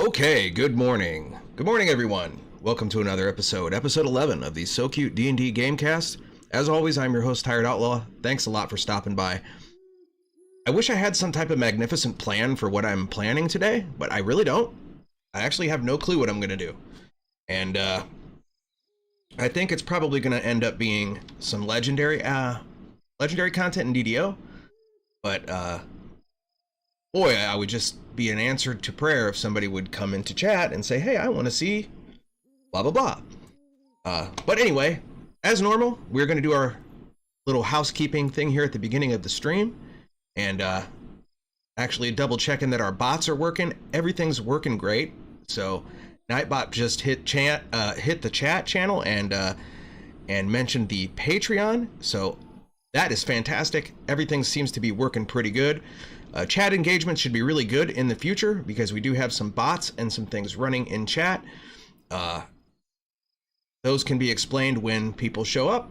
Okay, good morning. Good morning, everyone. Welcome to another episode 11 of the SowKute D&D Gamecast. As always, I'm your host, Tired Outlaw. Thanks a lot for stopping by. I wish I had some type of magnificent plan for what I'm planning today, but I really don't. I actually have no clue what I'm going to do. And I think it's probably going to end up being some legendary content in DDO. But boy, I would just be an answer to prayer if somebody would come into chat and say, hey, I want to see blah, blah, blah. But anyway, as normal, we're going to do our little housekeeping thing here at the beginning of the stream. And actually double checking that our bots are working. Everything's working great. So Nightbot just hit the chat channel and mentioned the Patreon. So that is fantastic. Everything seems to be working pretty good. Chat engagement should be really good in the future because we do have some bots and some things running in chat. Those can be explained when people show up,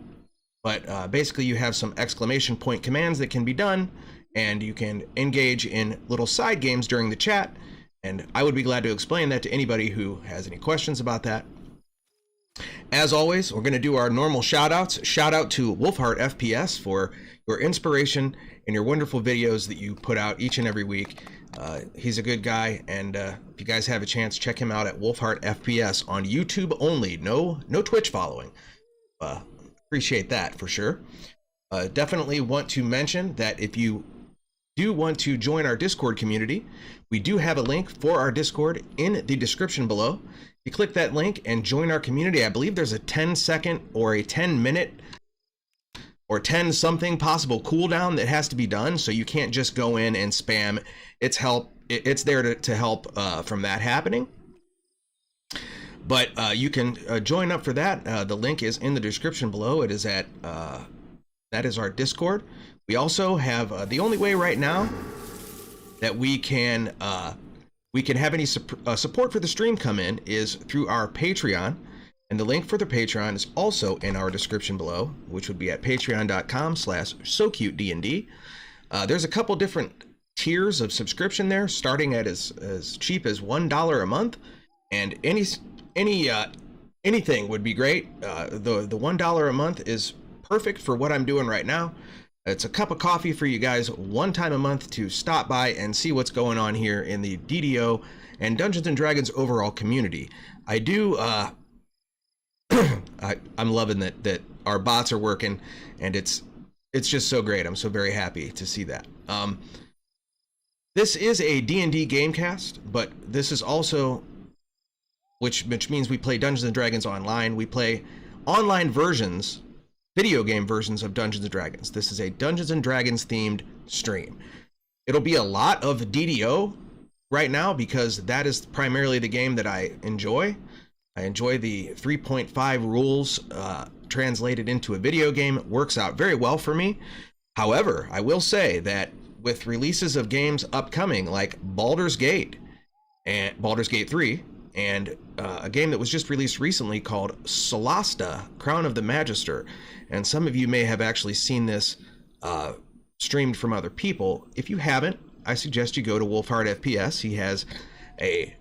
but basically you have some exclamation point commands that can be done, and you can engage in little side games during the chat, and I would be glad to explain that to anybody who has any questions about that. As always, we're going to do our normal shout outs. Shout out to Wolfheart FPS for your inspiration and your wonderful videos that you put out each and every week. He's a good guy, and if you guys have a chance, check him out at Wolfheart FPS on YouTube only. No Twitch following. Appreciate that for sure. Definitely want to mention that if you do want to join our Discord community, we do have a link for our Discord in the description below. You click that link and join our community. I believe there's a 10-second or a 10-minute or 10 something possible cooldown that has to be done, so you can't just go in and spam. It's there to help from that happening. But you can join up for that. The link is in the description below. It is at that is our Discord. We also have the only way right now that we can have any support for the stream come in is through our Patreon, and the link for the Patreon is also in our description below, which would be at patreon.com/SowKuteDND. There's a couple different tiers of subscription there, starting at as cheap as $1 a month, and anything would be great. The $1 a month is perfect for what I'm doing right now. It's a cup of coffee for you guys one time a month to stop by and see what's going on here in the DDO and Dungeons and Dragons overall community. I do I'm loving that our bots are working, and it's just so great. I'm so very happy to see that. This is a D&D Gamecast, but this is also which means we play Dungeons and Dragons online. We play online versions, video game versions of Dungeons and Dragons. This is a Dungeons and Dragons themed stream. It'll be a lot of DDO right now because that is primarily the game that I enjoy. I enjoy the 3.5 rules translated into a video game. It works out very well for me. However, I will say that with releases of games upcoming like Baldur's Gate and Baldur's Gate 3, and a game that was just released recently called Solasta, Crown of the Magister, and some of you may have actually seen this streamed from other people. If you haven't, I suggest you go to Wolfheart FPS. He has a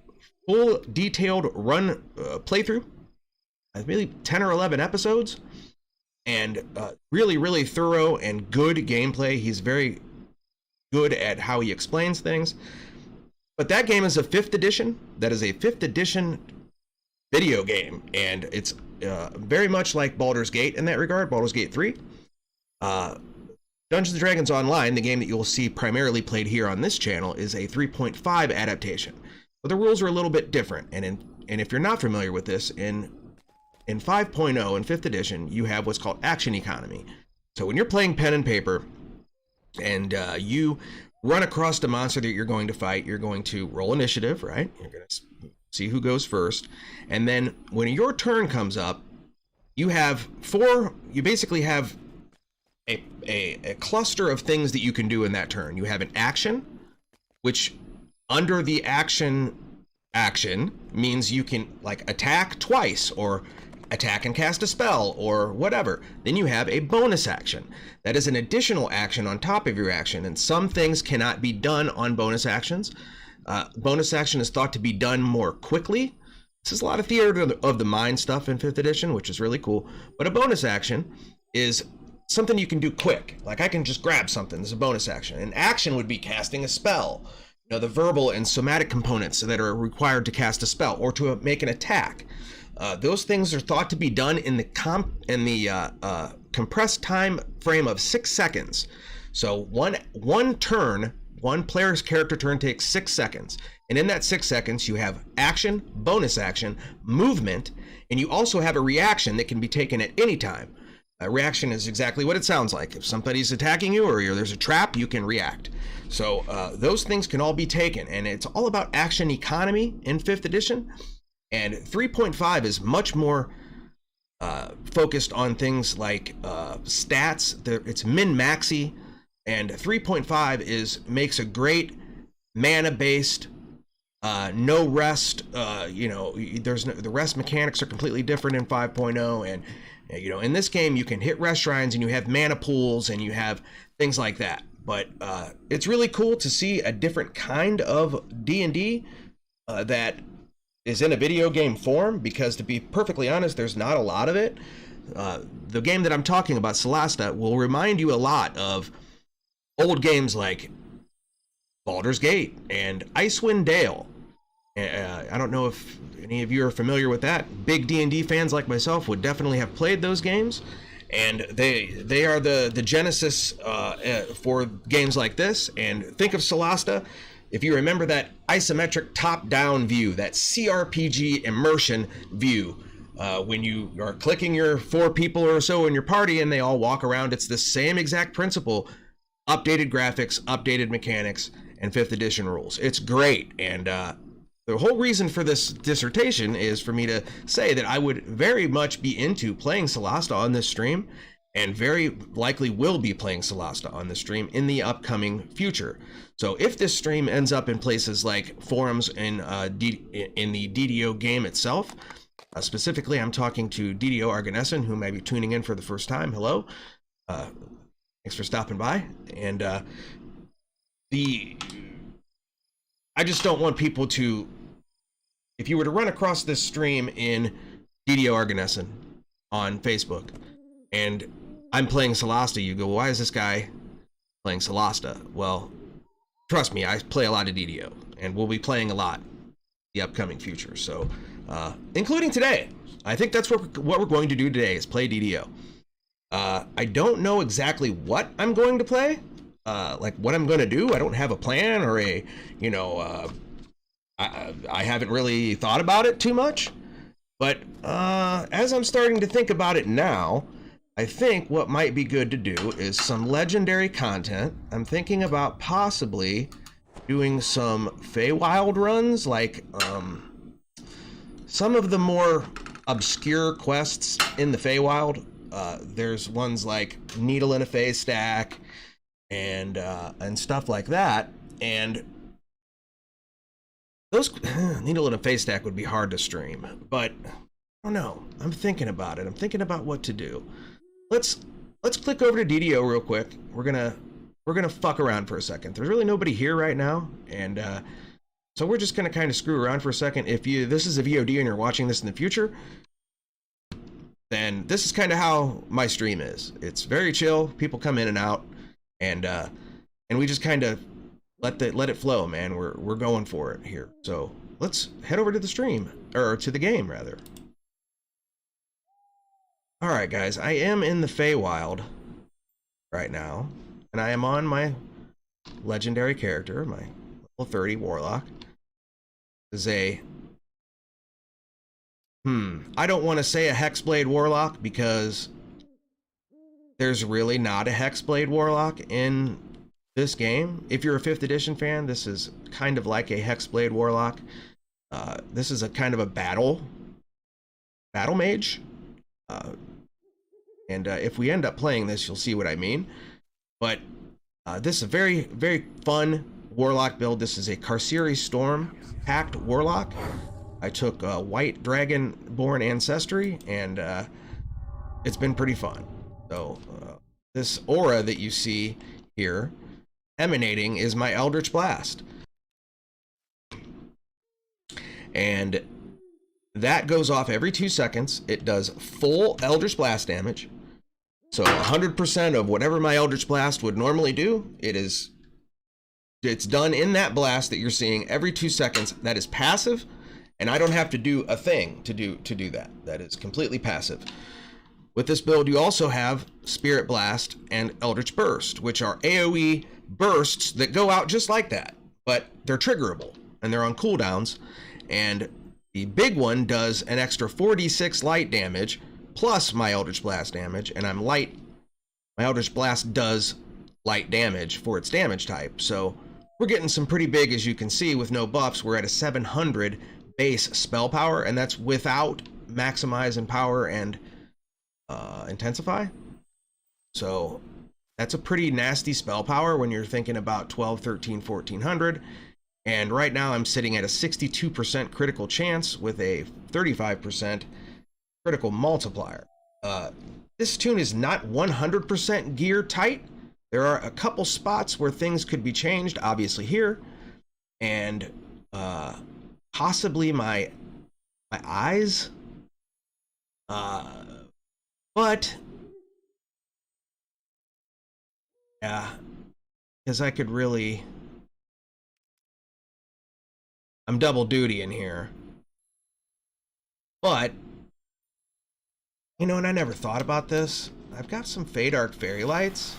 full detailed run playthrough, I believe 10 or 11 episodes, and really thorough and good gameplay. He's very good at how he explains things. But that game is a 5th edition. That is a 5th edition video game, and it's very much like Baldur's Gate in that regard, Baldur's Gate 3. Dungeons & Dragons Online, the game that you'll see primarily played here on this channel, is a 3.5 adaptation. But the rules are a little bit different, and if you're not familiar with this, in 5.0, in 5th edition, you have what's called action economy. So when you're playing pen and paper, and you run across the monster that you're going to fight, you're going to roll initiative, right? You're going to see who goes first. And then when your turn comes up, you basically have a cluster of things that you can do in that turn. You have an action, which under the action means you can like attack twice or attack and cast a spell or whatever. Then you have a bonus action. That is an additional action on top of your action, and some things cannot be done on bonus actions. Bonus action is thought to be done more quickly. This is a lot of theater of the mind stuff in 5th edition, which is really cool. But a bonus action is something you can do quick. Like I can just grab something as a bonus action. An action would be casting a spell. You know, the verbal and somatic components that are required to cast a spell or to make an attack. Those things are thought to be done in the compressed time frame of 6 seconds. So one turn, one player's character turn takes 6 seconds. And in that 6 seconds, you have action, bonus action, movement, and you also have a reaction that can be taken at any time. A reaction is exactly what it sounds like. If somebody's attacking you or there's a trap, you can react. So those things can all be taken, and it's all about action economy in 5th edition. And 3.5 is much more focused on things like stats. It's min-maxy, and 3.5 makes a great mana-based, no rest. The rest mechanics are completely different in 5.0, and in this game you can hit rest shrines and you have mana pools and you have things like that. But it's really cool to see a different kind of D&D that is in a video game form, because to be perfectly honest, there's not a lot of it. The game that I'm talking about, Solasta, will remind you a lot of old games like Baldur's Gate and Icewind Dale. I don't know if any of you are familiar with that. Big D&D fans like myself would definitely have played those games, and they are the genesis for games like this. And think of Solasta. If you remember that isometric top-down view, that CRPG immersion view, when you are clicking your 4 people or so in your party and they all walk around, it's the same exact principle. Updated graphics, updated mechanics, and 5th edition rules. It's great. And the whole reason for this dissertation is for me to say that I would very much be into playing Solasta on this stream, and very likely will be playing Solasta on the stream in the upcoming future. So if this stream ends up in places like forums in the DDO game itself, specifically I'm talking to DDO Arganessen, who may be tuning in for the first time. Hello. Thanks for stopping by. And I just don't want people to, if you were to run across this stream in DDO Arganessen on Facebook, and I'm playing Solasta, you go, why is this guy playing Solasta? Well, trust me, I play a lot of DDO, and we'll be playing a lot in the upcoming future. So, including today. I think that's what we're going to do today, is play DDO. I don't know exactly what I'm going to play, like what I'm going to do. I don't have a plan or I haven't really thought about it too much. But as I'm starting to think about it now, I think what might be good to do is some legendary content. I'm thinking about possibly doing some Feywild runs, like some of the more obscure quests in the Feywild. There's ones like Needle in a Fey Stack and stuff like that. And those Needle in a Fey Stack would be hard to stream, but I don't know. I'm thinking about it. I'm thinking about what to do. Let's click over to DDO real quick. We're gonna fuck around for a second. There's really nobody here right now, and so we're just gonna kind of screw around for a second. If this is a VOD and you're watching this in the future, then this is kind of how my stream is. It's very chill. People come in and out, and we just kind of let it flow, man. We're going for it here. So let's head over to the stream, or to the game rather. All right, guys, I am in the Feywild right now, and I am on my legendary character, my level 30 warlock. This is I don't want to say a Hexblade warlock, because there's really not a Hexblade warlock in this game. If you're a 5th edition fan, this is kind of like a Hexblade warlock. This is a kind of a battle mage. And if we end up playing this, you'll see what I mean. But this is a very, very fun warlock build. This is a Carceri Storm packed warlock. I took White Dragonborn Ancestry, and it's been pretty fun. So this aura that you see here emanating is my Eldritch Blast. And that goes off every 2 seconds. It does full Eldritch Blast damage. So 100% of whatever my Eldritch Blast would normally do, it's done in that blast that you're seeing every 2 seconds. That is passive, and I don't have to do a thing to do that. That is completely passive. With this build, you also have Spirit Blast and Eldritch Burst, which are AoE bursts that go out just like that, but they're triggerable and they're on cooldowns. And the big one does an extra 4d6 light damage plus my Eldritch Blast damage, and I'm light. My Eldritch Blast does light damage for its damage type, so we're getting some pretty big, as you can see, with no buffs. We're at a 700 base spell power, and that's without Maximize and Power and Intensify. So that's a pretty nasty spell power when you're thinking about 12, 13, 1400. And right now I'm sitting at a 62% critical chance with a 35% critical multiplier. This tune is not 100% gear tight. There are a couple spots where things could be changed, obviously here, and possibly my eyes. But yeah, because I could really, I'm double duty in here. But you know, and I never thought about this. I've got some Fade Arc Fairy Lights.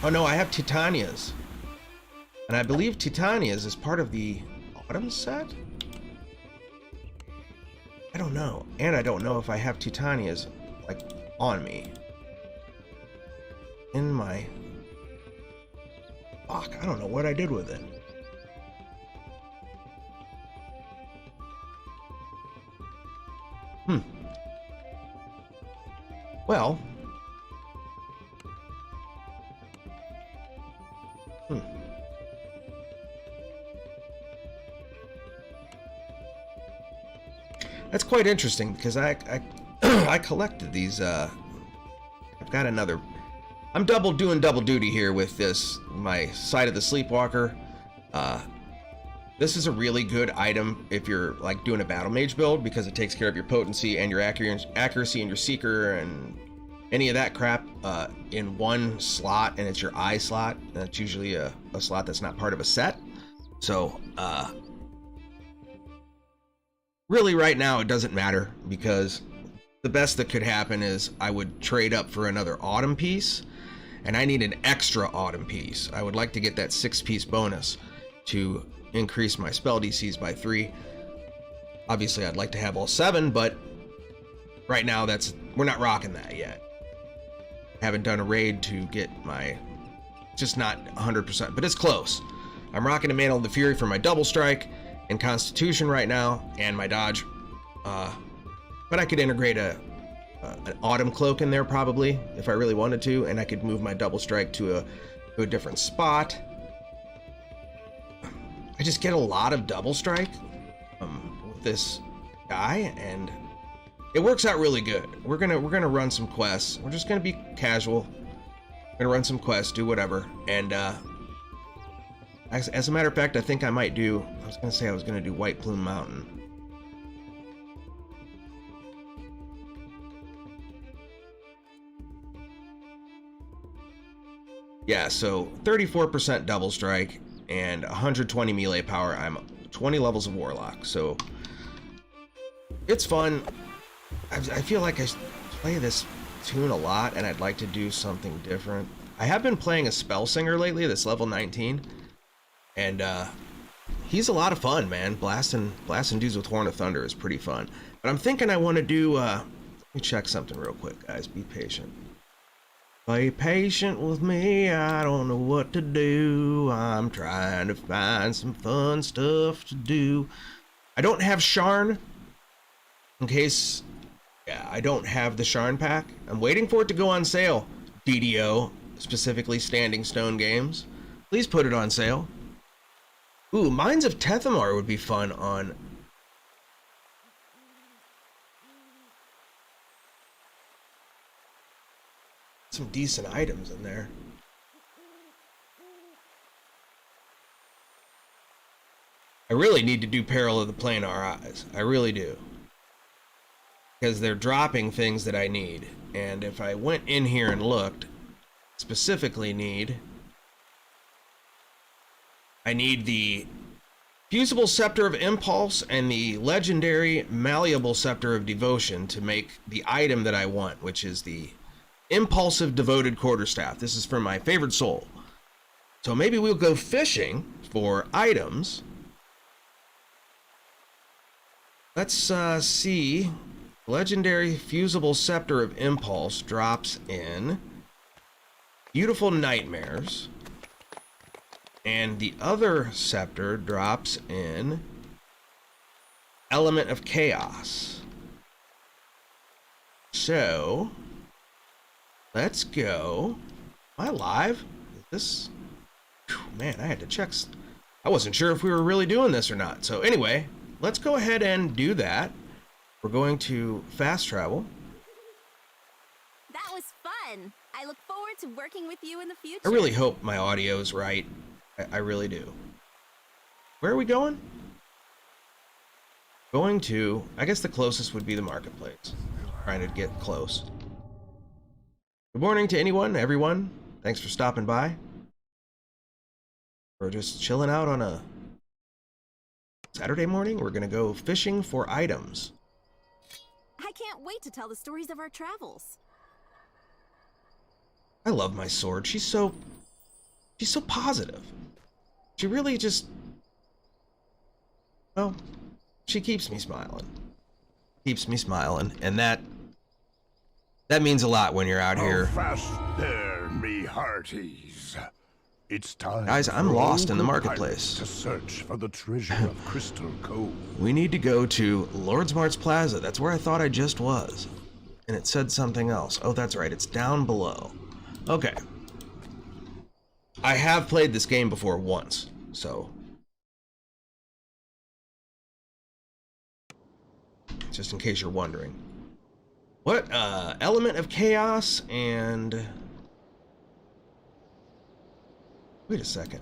Oh no, I have Titanias. And I believe Titanias is part of the Autumn set? I don't know. And I don't know if I have Titanias, like, on me. In my... Fuck, I don't know what I did with it. Well... That's quite interesting, because I I collected these. I've got another. I'm doing double duty here with this, my Sight of the Sleepwalker. This is a really good item if you're like doing a battle mage build, because it takes care of your potency and your accuracy and your seeker and any of that crap in one slot, and it's your eye slot. That's usually a slot that's not part of a set. So really right now it doesn't matter, because the best that could happen is I would trade up for another autumn piece, and I need an extra autumn piece. I would like to get that 6-piece bonus to increase my spell DCs by 3. Obviously I'd like to have all 7, but right now we're not rocking that yet. Haven't done a raid to get my, just not 100%, but it's close. I'm rocking a Mantle of the Fury for my double strike and Constitution right now, and my dodge. But I could integrate an Autumn Cloak in there probably if I really wanted to, and I could move my double strike to a different spot. I just get a lot of double strike with this guy, and it works out really good. We're gonna run some quests. We're just gonna be casual. We're gonna run some quests, do whatever, and as a matter of fact, I think I might do. I was gonna do White Plume Mountain. Yeah, so 34% double strike and 120 melee power. I'm 20 levels of Warlock, so it's fun. I feel like I play this tune a lot, and I'd like to do something different. I have been playing a Spell Singer lately that's level 19, and he's a lot of fun, man. Blasting dudes with Horn of Thunder is pretty fun. But I'm thinking I want to do, let me check something real quick, guys. Be patient. Be patient with me, I don't know what to do. I'm trying to find some fun stuff to do. I don't have Sharn, in case, yeah, I don't have the Sharn pack. I'm waiting for it to go on sale. DDO, specifically Standing Stone Games. Please put it on sale. Ooh, Mines of Tethamar would be fun on... Some decent items in there. I really need to do Peril of the Planar Eyes. I really do. Because they're dropping things that I need. And if I went in here and looked, specifically I need the Fusible Scepter of Impulse and the legendary Malleable Scepter of Devotion to make the item that I want, which is the Impulsive Devoted Quarterstaff. This is for my favorite soul. So maybe we'll go fishing for items. Let's see. Legendary Fusible Scepter of Impulse drops in Beautiful Nightmares. And the other scepter drops in Element of Chaos. So, let's go. Am I live? Is this... Man, I had to check. I wasn't sure if we were really doing this or not. So anyway, let's go ahead and do that. We're going to fast travel. That was fun. I look forward to working with you in the future. I really hope my audio is right. I really do. Where are we going? Going to, I guess the closest would be the marketplace. Trying to get close. Good morning to everyone. Thanks for stopping by. We're just chilling out on a Saturday morning. We're gonna go fishing for items. I can't wait to tell the stories of our travels. I love my sword. She's so positive. She really just, well, she keeps me smiling. Keeps me smiling, and that means a lot when you're out here. Fast there, me hearties. It's time. Guys, I'm lost in the marketplace. To search for the treasure of Crystal Cove. We need to go to Lord's Marts Plaza. That's where I thought I just was. And it said something else. Oh, that's right. It's down below. Okay. I have played this game before once, so. Just in case you're wondering. What, Element of Chaos and... Wait a second.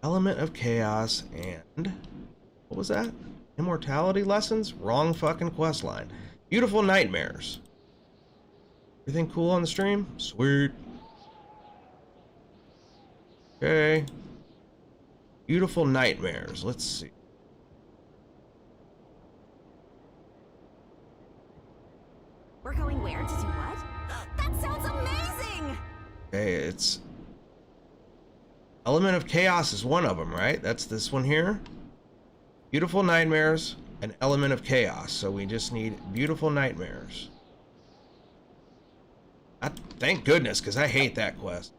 Element of Chaos and... What was that? Immortality Lessons? Wrong fucking quest line. Beautiful Nightmares. Everything cool on the stream? Sweet. Okay. Beautiful Nightmares. Let's see. We're going where? To do what? That sounds amazing! Okay, it's... Element of Chaos is one of them, right? That's this one here. Beautiful Nightmares and Element of Chaos. So we just need Beautiful Nightmares. Thank goodness, because I hate that quest.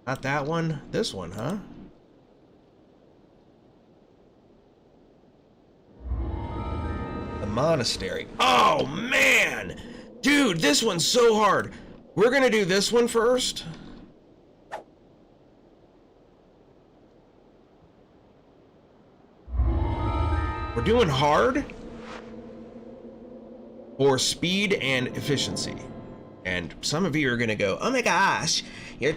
Not that one. This one, huh? The Monastery. Oh, man! Dude, this one's so hard. We're gonna do this one first. We're doing hard for speed and efficiency. And some of you are gonna go, oh my gosh, your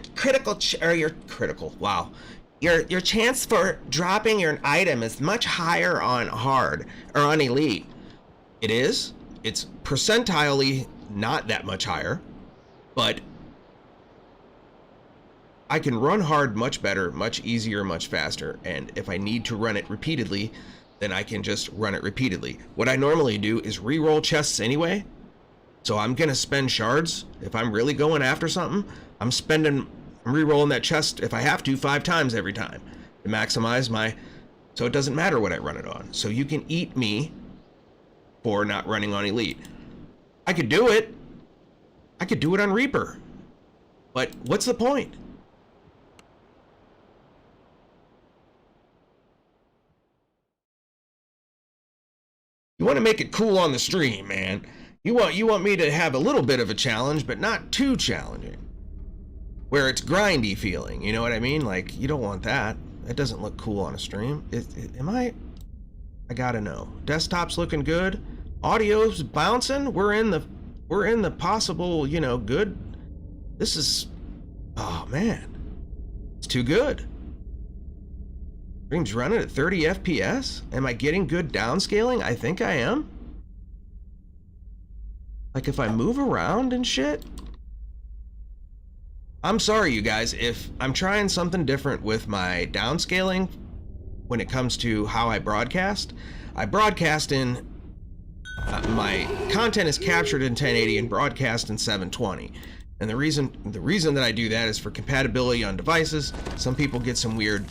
your chance for dropping your item is much higher on hard or on elite. It is. It's percentilely not that much higher, but I can run hard much better, much easier, much faster. And if I need to run it repeatedly, then I can just run it repeatedly. What I normally do is re-roll chests anyway. So I'm gonna spend shards. If I'm really going after something, I'm re-rolling that chest if I have to 5 times every time to maximize my, so it doesn't matter what I run it on. So you can eat me for not running on elite. I could do it. I could do it on Reaper. But what's the point? You want to make it cool on the stream, man. You want me to have a little bit of a challenge, but not too challenging. Where it's grindy feeling, you know what I mean? Like, you don't want that. That doesn't look cool on a stream. I gotta know. Desktop's looking good. Audio's bouncing. We're in the possible, good. This is, oh man, it's too good. Stream's running at 30 FPS? Am I getting good downscaling? I think I am. Like if I move around and shit. I'm sorry, you guys, if I'm trying something different with my downscaling when it comes to how I broadcast. I broadcast in, my content is captured in 1080 and broadcast in 720. And the reason that I do that is for compatibility on devices. Some people get some weird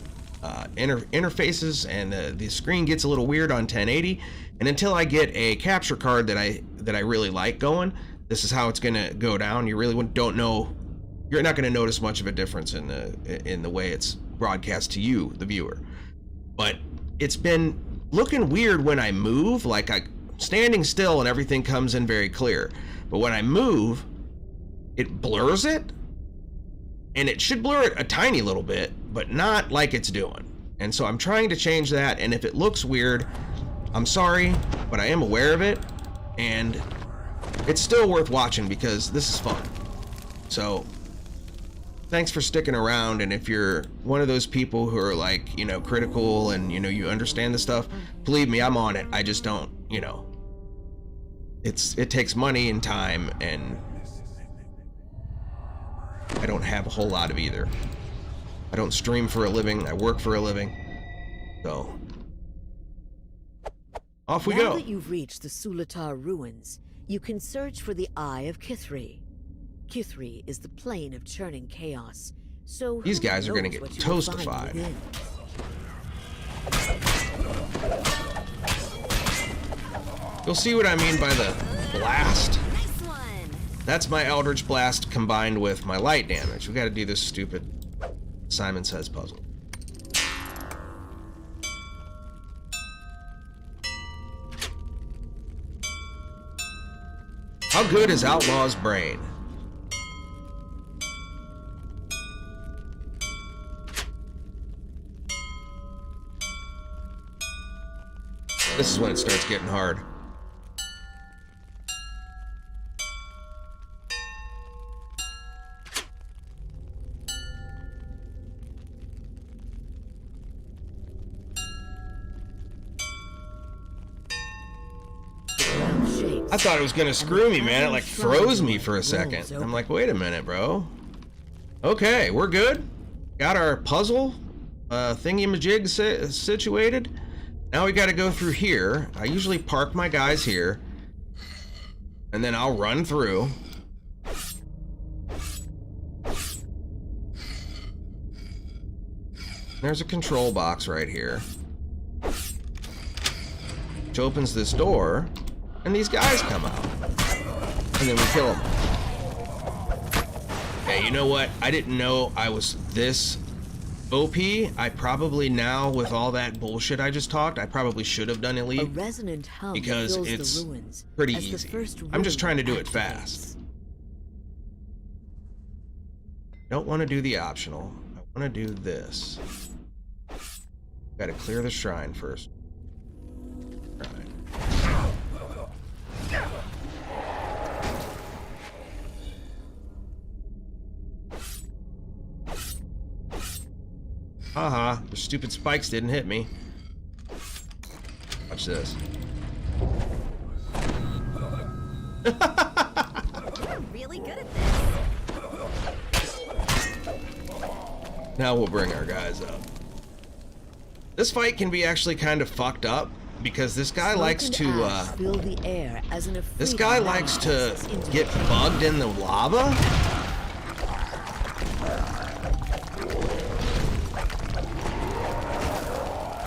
interfaces, and the screen gets a little weird on 1080. And until I get a capture card that I really like going, this is how it's gonna go down. You really don't know. You're not gonna notice much of a difference in the way it's broadcast to you, the viewer. But it's been looking weird when I move. Like I'm standing still and everything comes in very clear. But when I move, it blurs it, and it should blur it a tiny little bit, but not like it's doing. And so I'm trying to change that, and if it looks weird, I'm sorry, but I am aware of it, and it's still worth watching because this is fun. So thanks for sticking around, and if you're one of those people who are like, you know, critical and, you know, you understand the stuff, believe me, I'm on it. I just don't, you know, it takes money and time, and I don't have a whole lot of either. I don't stream for a living, I work for a living. So off we go. Now that you've reached the Sulatar ruins, you can search for the Eye of Kithri. Kithri is the plane of churning chaos, so these guys are gonna get what you will find toastified. within. You'll see what I mean by the blast. Nice one. That's my Eldritch Blast combined with my light damage. We gotta do this stupid Simon Says puzzle. How good is Outlaw's brain? This is when it starts getting hard. I thought it was gonna screw me, man. It like froze me for a second. I'm like, wait a minute, bro. Okay, we're good. Got our puzzle thingy-majig situated. Now we gotta go through here. I usually park my guys here, and then I'll run through. There's a control box right here, which opens this door, and these guys come out, and then we kill them. Hey, you know what? I didn't know I was this OP. I probably now, with all that bullshit I just talked, I probably should have done Elite, A resonant hum because fills it's the ruins pretty as the easy. first I'm just rune trying to do it activates. fast. Don't want to do the optional. I want to do this. Got to clear the shrine first. Shrine. Haha, the stupid spikes didn't hit me. Watch this. You're really good at this. Now we'll bring our guys up. This fight can be actually kind of fucked up because this guy Smoke likes and to ash fill the air as an this Afridi guy man likes to passes into get the bugged in the lava.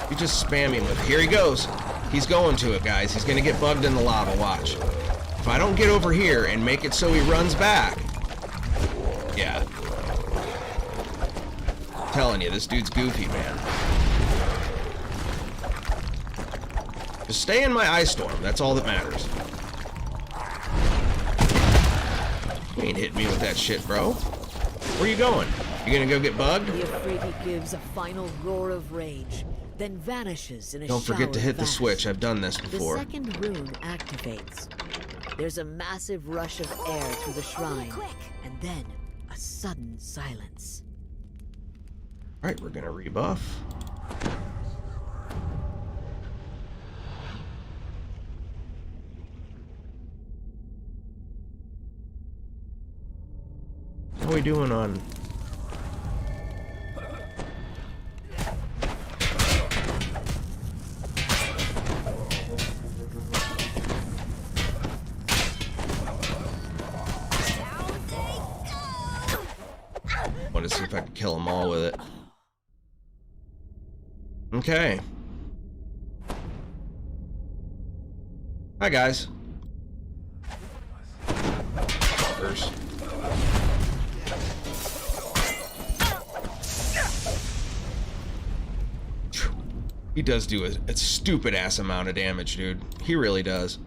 You just spam him with, here he goes. He's going to it, guys. He's gonna get bugged in the lava, watch. If I don't get over here and make it so he runs back. Yeah. I'm telling you, this dude's goofy, man. Just stay in my ice storm, that's all that matters. You ain't hitting me with that shit, bro. Where you going? You gonna go get bugged? The Afridi gives a final roar of rage, then vanishes in a Don't forget to shower hit of the ash. switch, I've done this The before. second rune activates. There's a massive rush of air through the shrine, quick. and then a sudden silence. Alright, we're gonna rebuff. How are we doing on... I want to see if I can kill them all with it. Okay. Hi, guys. Fuckers. He does do a stupid ass amount of damage, dude. He really does.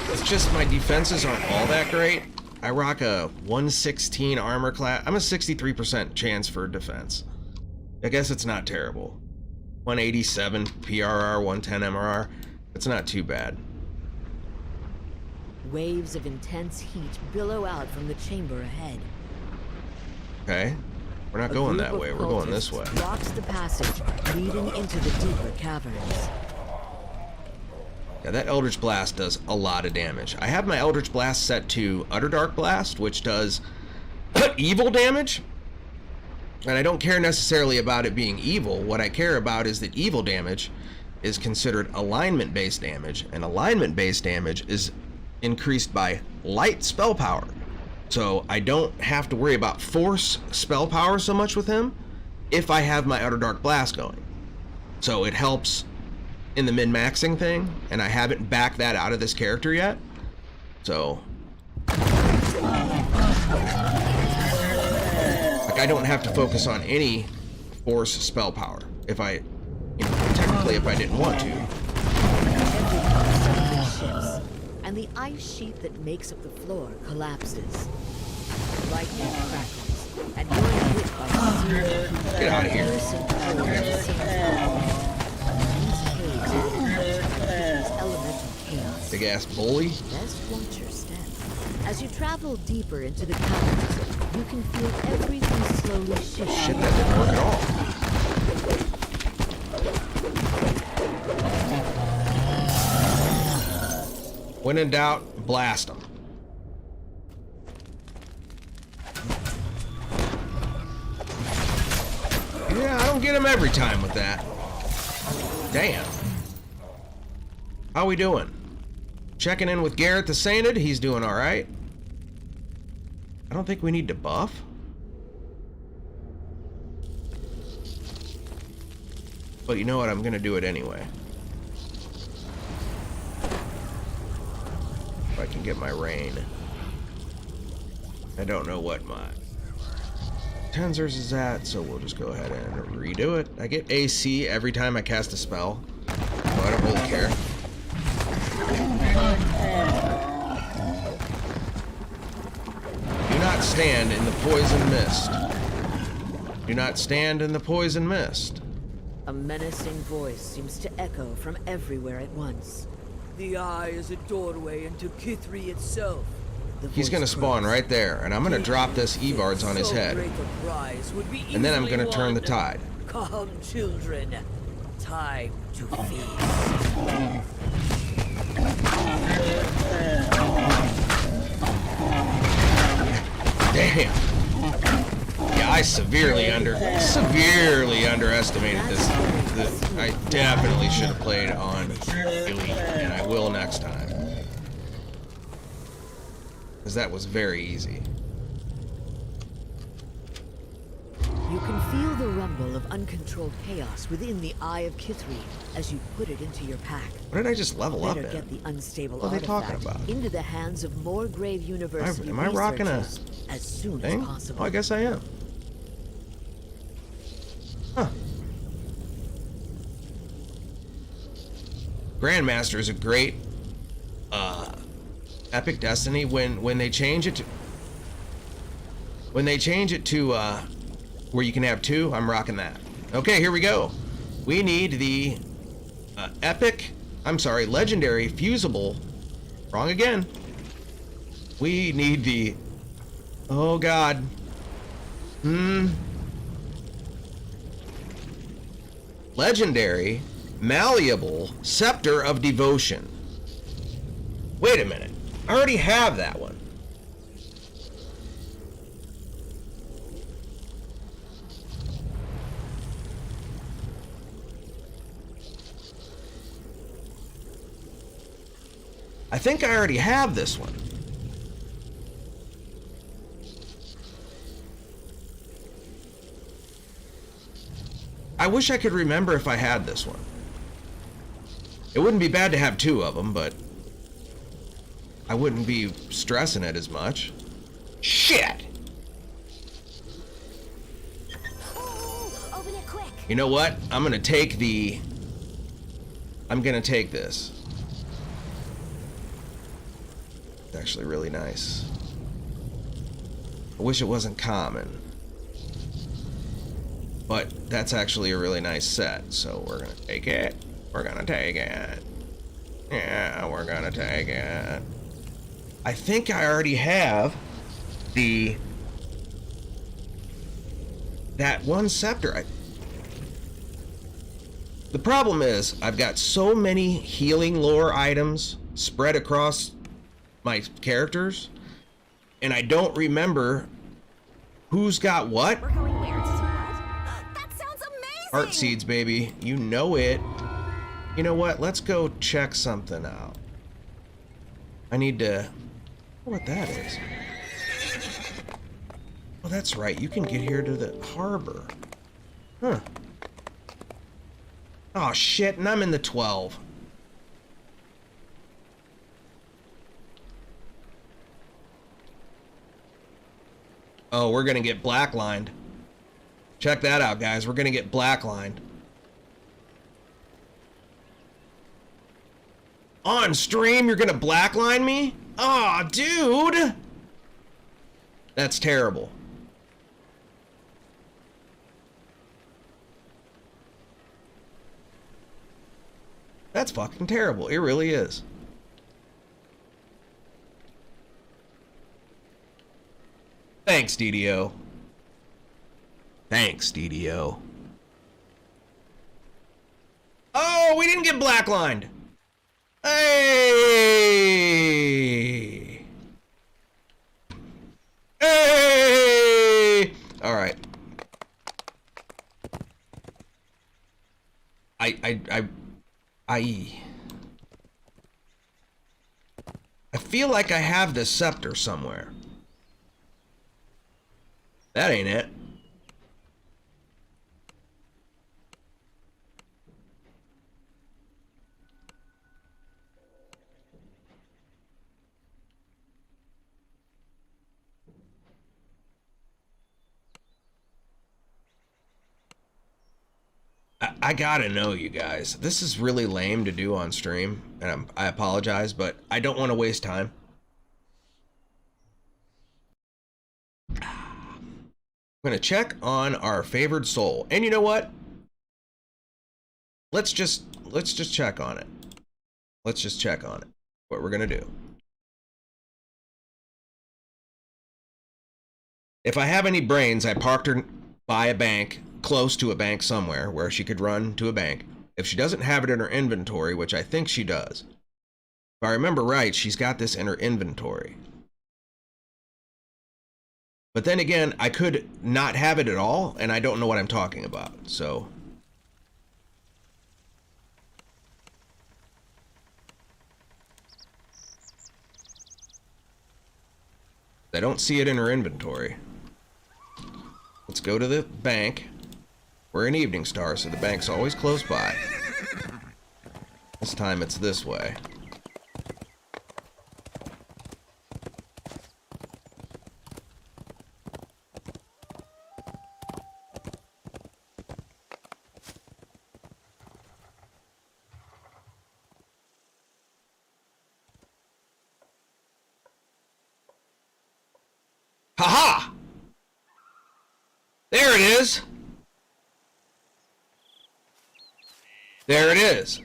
It's just my defenses aren't all that great. I rock a 116 armor class. I'm a 63% chance for defense. I guess it's not terrible. 187 PRR, 110 MRR. It's not too bad. Waves of intense heat billow out from the chamber ahead. Okay. We're not going that way. We're going this way. Blocks the passage leading into the deeper caverns. Yeah, that Eldritch Blast does a lot of damage. I have my Eldritch Blast set to Underdark Blast, which does evil damage. And I don't care necessarily about it being evil. What I care about is that evil damage is considered alignment-based damage, and alignment-based damage is increased by light spell power. So I don't have to worry about force spell power so much with him if I have my Underdark Blast going. So it helps in the min-maxing thing, and I haven't backed that out of this character yet. So like, I don't have to focus on any force spell power if I, you know, technically if I didn't want to. And the ice sheet that makes up the floor collapses. Lightning crackles, and you're hit by Get out of here. Elemental chaos. Big ass bully. Best watch your step. As you travel deeper into the caverns, you can feel everything slowly shift. Shit, that didn't work at all. When in doubt, blast them. Yeah, I don't get him every time with that. Damn. How we doing? Checking in with Garrett the Sainted. He's doing all right. I don't think we need to buff. But you know what? I'm gonna do it anyway. If I can get my rain. I don't know what my Tensors is at, so we'll just go ahead and redo it. I get AC every time I cast a spell, so I don't really care. Do not stand in the poison mist. Do not stand in the poison mist. A menacing voice seems to echo from everywhere at once. The eye is a doorway into Kithri itself. He's gonna spawn right there, and I'm gonna drop this Evard's on his head. And then I'm gonna turn the tide. Come, children. Time to feast. Damn. Yeah, I severely underestimated this. I definitely should have played on Elite, and I will next time. Because that was very easy. You can feel the rumble of uncontrolled chaos within the Eye of Kithri as you put it into your pack. What did I just level up Better in? get the unstable What are they talking artifact about? into the hands of more Grave University Am I rocking a researchers as soon thing? as possible. Oh, I guess I am. Huh. Grandmaster is a great Epic Destiny when they change it to where you can have two. I'm rocking that. Okay, here we go. We need the legendary fusible. Wrong again. We need the, oh god. Legendary malleable scepter of devotion. Wait a minute. I already have that one. I think I already have this one. I wish I could remember if I had this one. It wouldn't be bad to have 2 of them, but I wouldn't be stressing it as much. Shit! Open it quick. You know what? I'm gonna take this. It's actually really nice. I wish it wasn't common. But that's actually a really nice set, so we're gonna take it. We're gonna take it. Yeah, we're gonna take it. I think I already have that one scepter. The problem is, I've got so many healing lore items spread across my characters, and I don't remember who's got what. We're going where? To what? That sounds amazing! Heart seeds, baby. You know it. You know what? Let's go check something out. I need to... I wonder what that is. Oh, that's right. You can get here to the harbor. Huh. Oh, shit. And I'm in the 12. Oh, we're gonna get blacklined. Check that out, guys. We're gonna get blacklined. On stream, you're gonna blackline me? Aw, dude! That's terrible. That's fucking terrible. It really is. Thanks, DDO. Thanks, DDO. Oh, we didn't get blacklined. Hey! Hey! All right. I feel like I have this scepter somewhere. That ain't it. I gotta know, you guys. This is really lame to do on stream, and I apologize, but I don't want to waste time. I'm gonna check on our favored soul, and you know what? Let's just check on it. Let's just check on it. What we're gonna do. If I have any brains, I parked her by a bank, close to a bank somewhere where she could run to a bank. If she doesn't have it in her inventory, which I think she does, if I remember right, she's got this in her inventory. But then again, I could not have it at all, and I don't know what I'm talking about, so. I don't see it in her inventory. Let's go to the bank. We're in Evening Star, so the bank's always close by. This time it's this way. Ha-ha! There it is! There it is.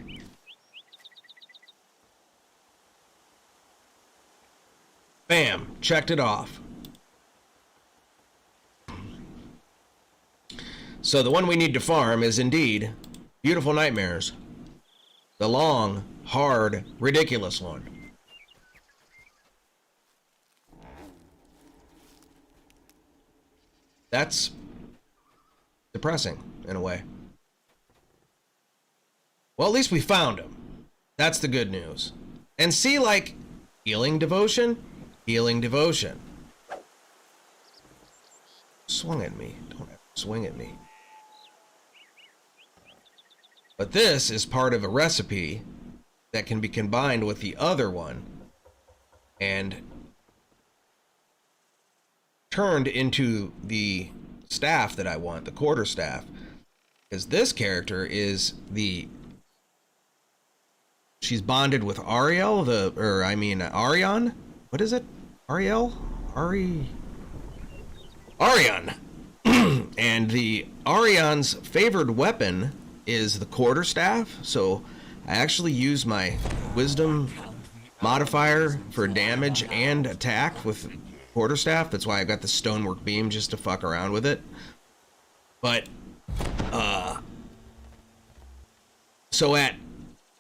Bam, checked it off. So the one we need to farm is indeed Beautiful Nightmares. The long, hard, ridiculous one. That's depressing, in a way. Well, at least we found him. That's the good news. And see, like, healing devotion, healing devotion. Swung at me. Don't have to swing at me. But this is part of a recipe that can be combined with the other one and turned into the staff that I want, the quarterstaff. Because this character is she's bonded with Ariel, Arion? What is it? Ariel? Arion. And the Arion's favored weapon is the quarterstaff, so I actually use my wisdom modifier for damage and attack with quarterstaff. That's why I got the stonework beam, just to fuck around with it. But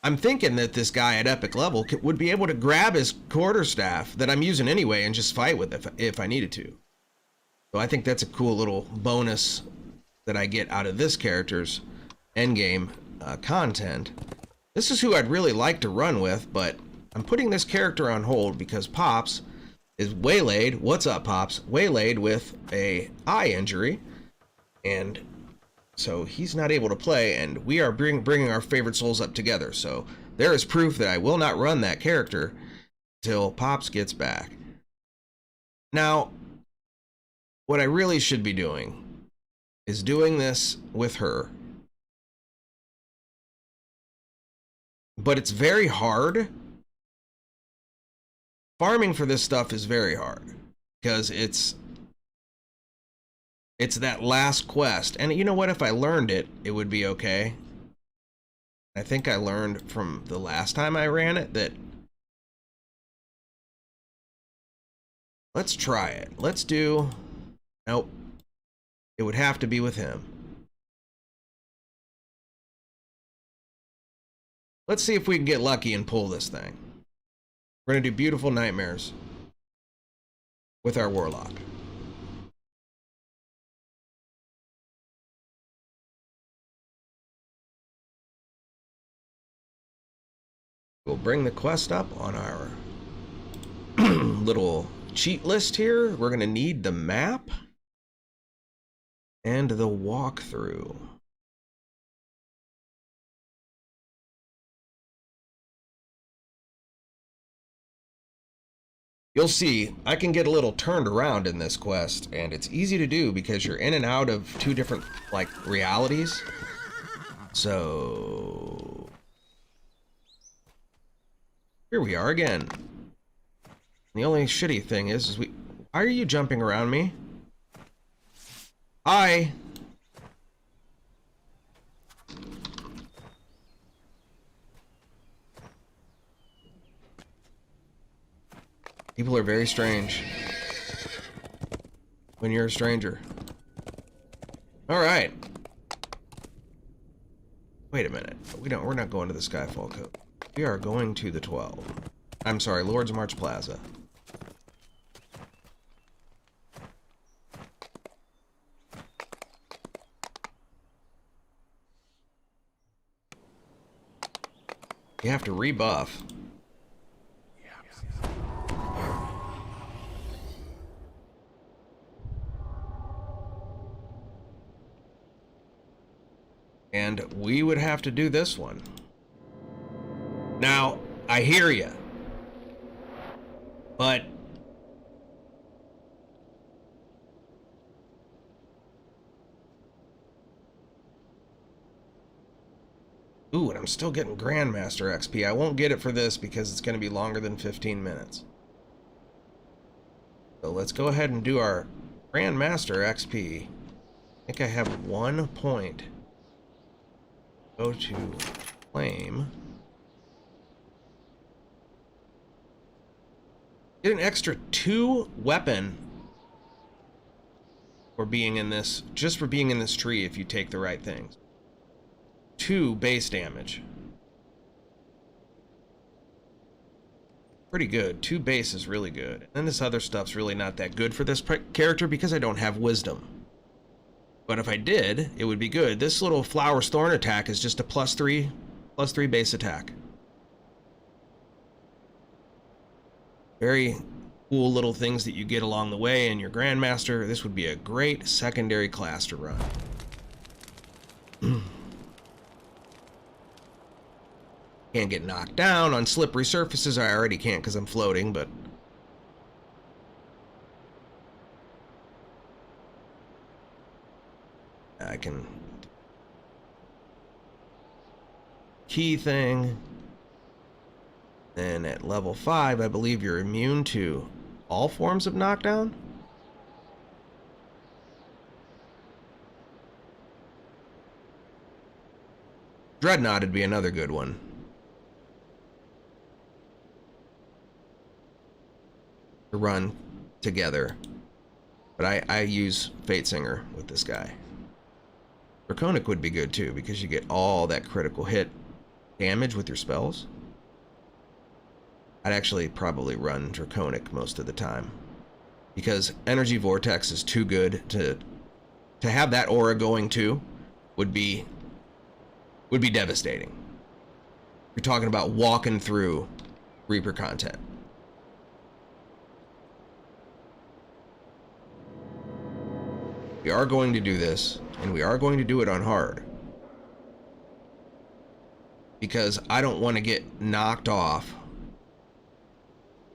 I'm thinking that this guy at epic level would be able to grab his quarterstaff that I'm using anyway and just fight with it if I needed to. So I think that's a cool little bonus that I get out of this character's endgame content. This is who I'd really like to run with, but I'm putting this character on hold because Pops is waylaid. What's up, Pops? Waylaid with a eye injury, and so he's not able to play, and we are bringing our favorite souls up together. So there is proof that I will not run that character till Pops gets back. Now, what I really should be doing is doing this with her. But it's very hard. Farming for this stuff is very hard because it's that last quest. And you know what? If I learned it, it would be okay. I think I learned from the last time I ran it that let's try it. Let's do... Nope. It would have to be with him. Let's see if we can get lucky and pull this thing. We're going to do Beautiful Nightmares with our Warlock. We'll bring the quest up on our little cheat list here. We're going to need the map and the walkthrough. You'll see, I can get a little turned around in this quest, and it's easy to do because you're in and out of two different, like, realities. So... here we are again. The only shitty thing is why are you jumping around me? Hi! People are very strange when you're a stranger. All right. Wait a minute. We're not going to the Skyfall Cove. We are going to the 12. I'm sorry, Lord's March Plaza. You have to rebuff. And we would have to do this one. Now, I hear you. But ooh, and I'm still getting Grandmaster XP. I won't get it for this because it's going to be longer than 15 minutes. So let's go ahead and do our Grandmaster XP. I think I have 1 point. Go to claim. Get an extra 2 weapon for being in this, just for being in this tree if you take the right things. 2 base damage. Pretty good. 2 base is really good. And this other stuff's really not that good for this character because I don't have wisdom. But if I did, it would be good. This little Flower's Thorn attack is just a +3 base attack. very cool little things that you get along the way in your Grandmaster. This would be a great secondary class to run. Can't get knocked down on slippery surfaces. I already can't because I'm floating, but I can key thing. Then at level 5, I believe you're immune to all forms of knockdown. Dreadnought would be another good one. To run together. But I use Fate Singer with this guy. Draconic would be good too, because you get all that critical hit damage with your spells. I'd actually probably run Draconic most of the time, because Energy Vortex is too good to have that aura going too would be devastating. You're talking about walking through Reaper content. We are going to do this, and we are going to do it on hard, because I don't want to get knocked off,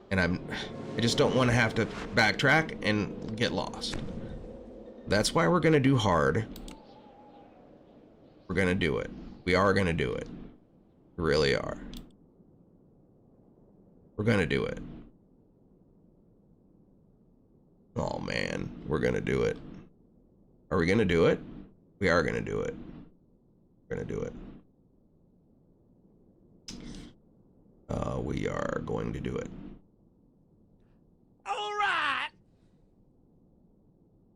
and I just don't want to have to backtrack and get lost. That's why we're going to do hard. We're going to do it. We are going to do it. We really are. We're going to do it. Oh man, we're going to do it. Are we going to do it? We are going to do it. We're going to do it. We are going to do it. All right.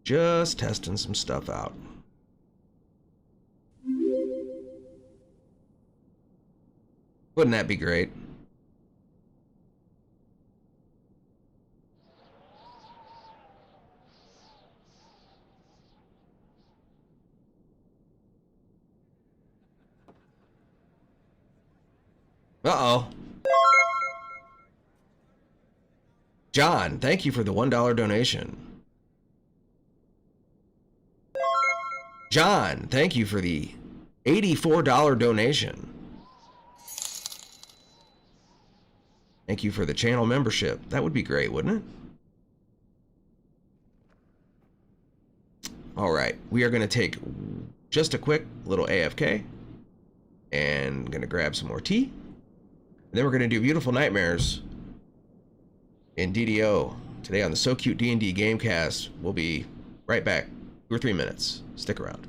Just testing some stuff out. Wouldn't that be great? Uh-oh. John, thank you for the $1 donation. John, thank you for the $84 donation. Thank you for the channel membership. That would be great, wouldn't it? All right, we are going to take just a quick little AFK, and going to grab some more tea. And then we're going to do Beautiful Nightmares in DDO today on the SowKute D&D Gamecast. We'll be right back. 2 or 3 minutes. Stick around.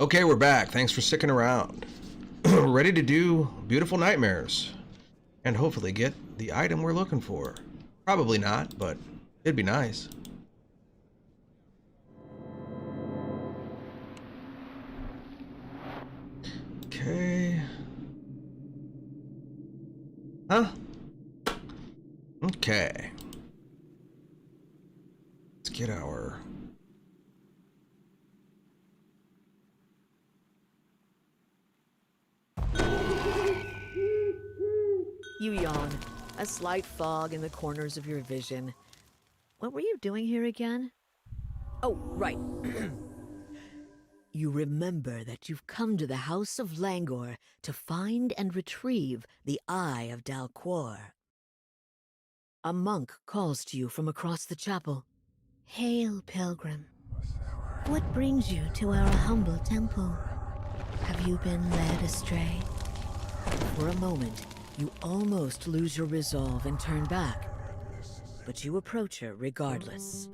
Okay, we're back. Thanks for sticking around. We're ready to do Beautiful Nightmares. And hopefully get the item we're looking for. Probably not, but it'd be nice. Okay. Huh? Okay. Let's get our... You yawn, a slight fog in the corners of your vision. What were you doing here again? Oh, right. You remember that you've come to the House of Langor to find and retrieve the Eye of Dalquor. A monk calls to you from across the chapel. Hail, pilgrim. What brings you to our humble temple? Have you been led astray? For a moment, you almost lose your resolve and turn back, but you approach her regardless.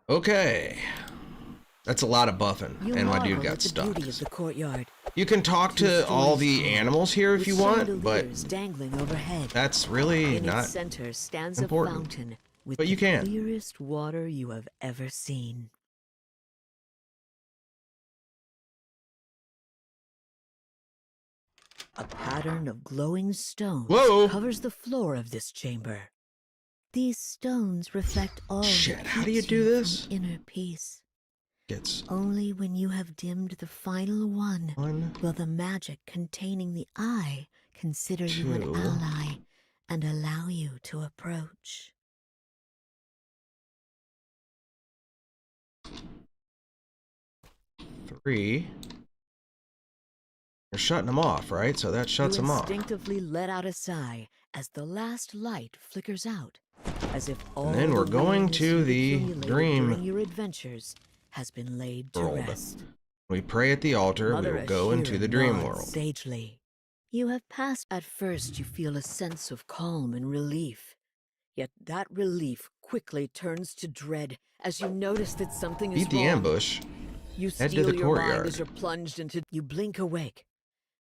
Okay. That's a lot of buffing, You and my marvel dude at got the stuck. beauty of the courtyard. You can talk to all the animals here if you want, but dangling overhead. that's really In not... its center stands important. a fountain with But you the can. clearest water you have ever seen. A pattern of glowing stones Whoa! covers the floor of this chamber. These stones reflect all Shit, that how do you keeps do from this? inner peace. Gets Only when you have dimmed the final one one. will the magic containing the eye consider you an Two. ally and allow you to approach. Three. You're shutting them off, right? So that shuts You them off. instinctively let out a sigh as the last light flickers out, as if all then we're the going weariness to you've the accumulated dream during your adventures has been laid to world. rest. We pray at the altar, Mother we will go into Ashira the dream nods world. sagely. You have passed. At first, you feel a sense of calm and relief. Yet that relief quickly turns to dread as you notice that something is Beat the wrong. ambush. You Head to steel the your mind courtyard. as you're plunged into. You blink awake.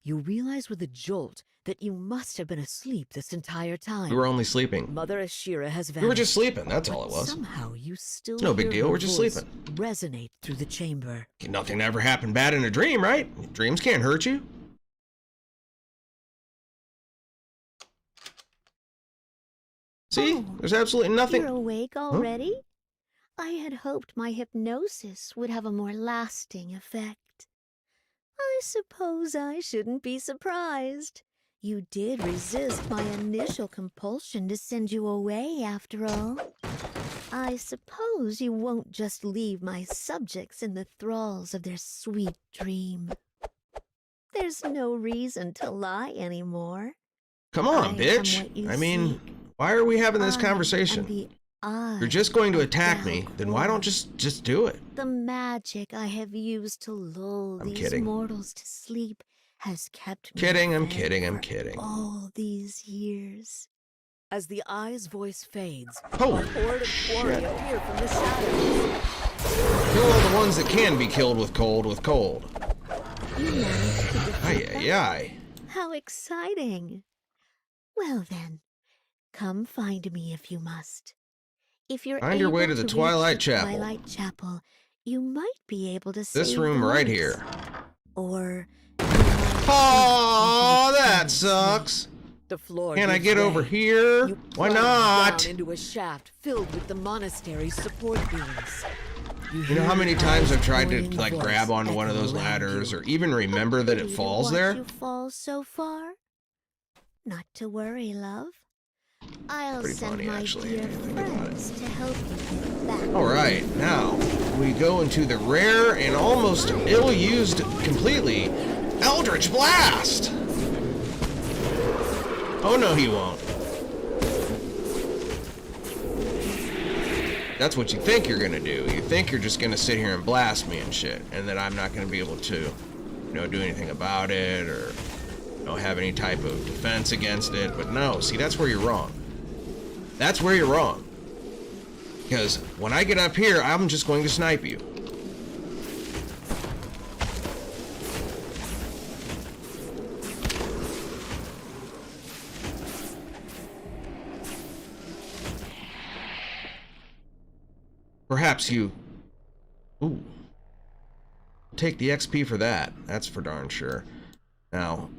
You realize with a jolt that you must have been asleep this entire time. We were only sleeping. Mother Ashira has vanished. We were just sleeping, that's all it but was. Somehow you still No big hear deal, her we're just voice sleeping. resonate through the chamber. Nothing ever happened bad in a dream, right? Dreams can't hurt you. See? Oh, There's absolutely nothing. You're awake already? I had hoped my hypnosis would have a more lasting effect. I suppose I shouldn't be surprised. You did resist my initial compulsion to send you away, after all. I suppose you won't just leave my subjects in the thralls of their sweet dream. There's no reason to lie anymore. Come on, I am bitch. what you I mean, seek. why are we having this I am conversation? the eye You're just going to of attack me, then why don't Dalquor. just do it? The magic I have used to lull I'm these kidding. mortals to sleep has kept me Kidding, I'm fed kidding, I'm for kidding. all these years. As the eye's voice fades, Holy a horde of quarry shit. appear from the shadows. Kill all the ones that can be killed with cold. You managed to defeat Aye, them? aye, aye. How exciting! Well then, come find me if you must. If you're Find your way able to the reach Twilight the Chapel. Twilight Chapel, you might be able to This save room the right monks. here. Or Oh, that sucks. The floor Can I gives get over way. here? You Why plunge not? down into a shaft filled with the monastery's support beams. You know how many hear times I've Kai's tried to boiling like voice grab onto one of echo those around ladders you. or even remember that it Pity to falls watch there? You fall so far. Not to worry, love. I'll Pretty send funny, my actually, dear if you think about it. friends to help you get back. All right, now we go into the rare and almost ill-used completely Eldritch Blast. Oh no, he won't. That's what you think you're gonna do. You think you're just gonna sit here and blast me and shit, and that I'm not gonna be able to, you know, do anything about it or, you know, have any type of defense against it. But no, see, that's where you're wrong. That's where you're wrong. Because when I get up here, I'm just going to snipe you. Perhaps you... Ooh. Take the XP for that. That's for darn sure. Now,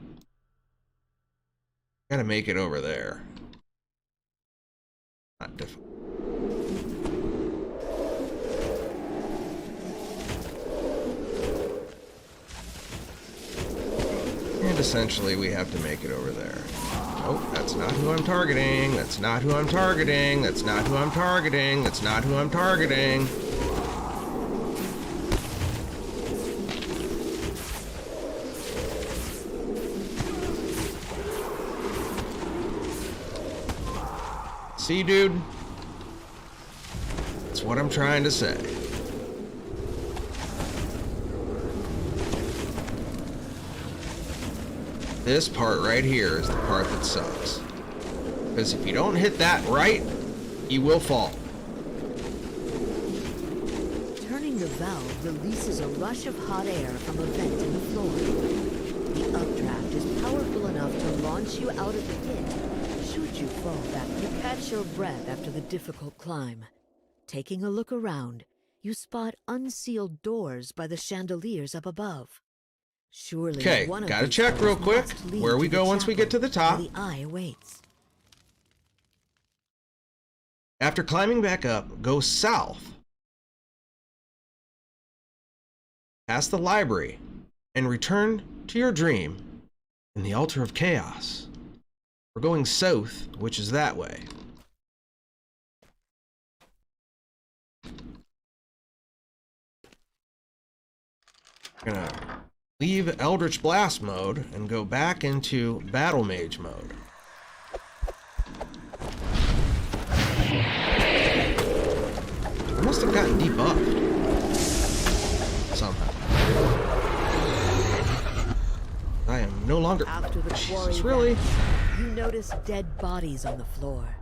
gotta make it over there. Not difficult. And essentially, we have to make it over there. Oh, that's not who I'm targeting. That's not who I'm targeting. That's not who I'm targeting. That's not who I'm targeting. See, dude? That's what I'm trying to say. This part right here is the part that sucks. Because if you don't hit that right, you will fall. Turning the valve releases a rush of hot air from a vent in the floor. The updraft is powerful enough to launch you out of the pit. Should you fall back, you catch your breath after the difficult climb. Taking a look around, you spot unsealed doors by the chandeliers up above. Surely Okay, one of gotta these check real doors quick must lead where we to the go once we get to the top. where the eye awaits. After climbing back up, go south. Past the library and return to your dream in the Altar of Chaos. We're going south, which is that way. Gonna leave Eldritch Blast mode and go back into Battle Mage mode. I must have gotten debuffed somehow. I am no longer... After the quarry Jesus, really? you notice dead bodies on the floor.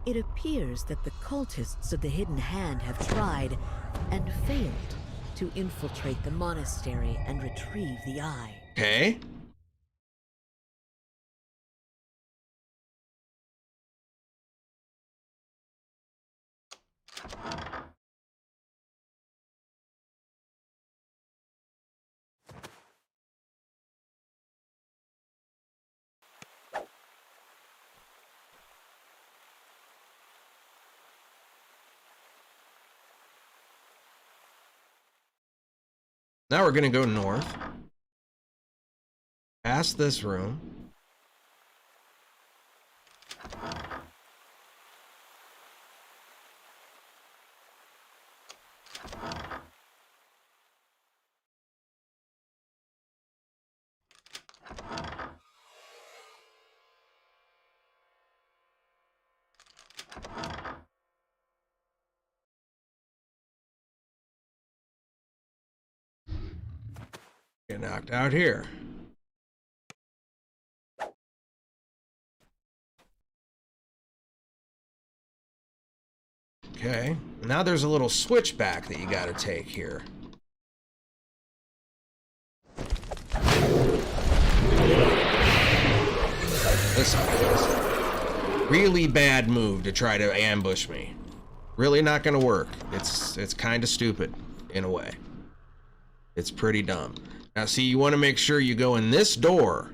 It appears that the cultists of the Hidden Hand have tried and failed to infiltrate the monastery and retrieve the eye. Okay. Now we're gonna go north, past this room. Get knocked out here. Okay, now there's a little switchback that you gotta take here. Listen, guys. Really bad move to try to ambush me. Really not gonna work. It's kind of stupid, in a way. It's pretty dumb. Now, see, you want to make sure you go in this door,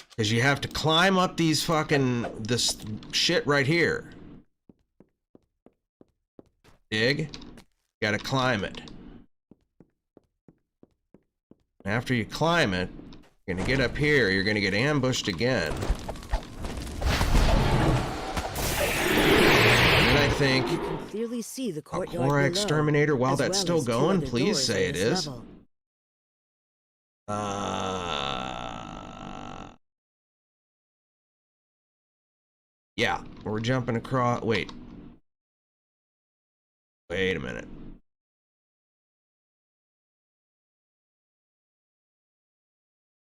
because you have to climb up these this shit right here. Dig? You gotta climb it. After you climb it, you're gonna get up here, you're gonna get ambushed again. And I think You can clearly see the a courtyard Cora below, Exterminator, while as that's well still as two going, other please doors say on it this is. level. Yeah, we're jumping across. Wait a minute.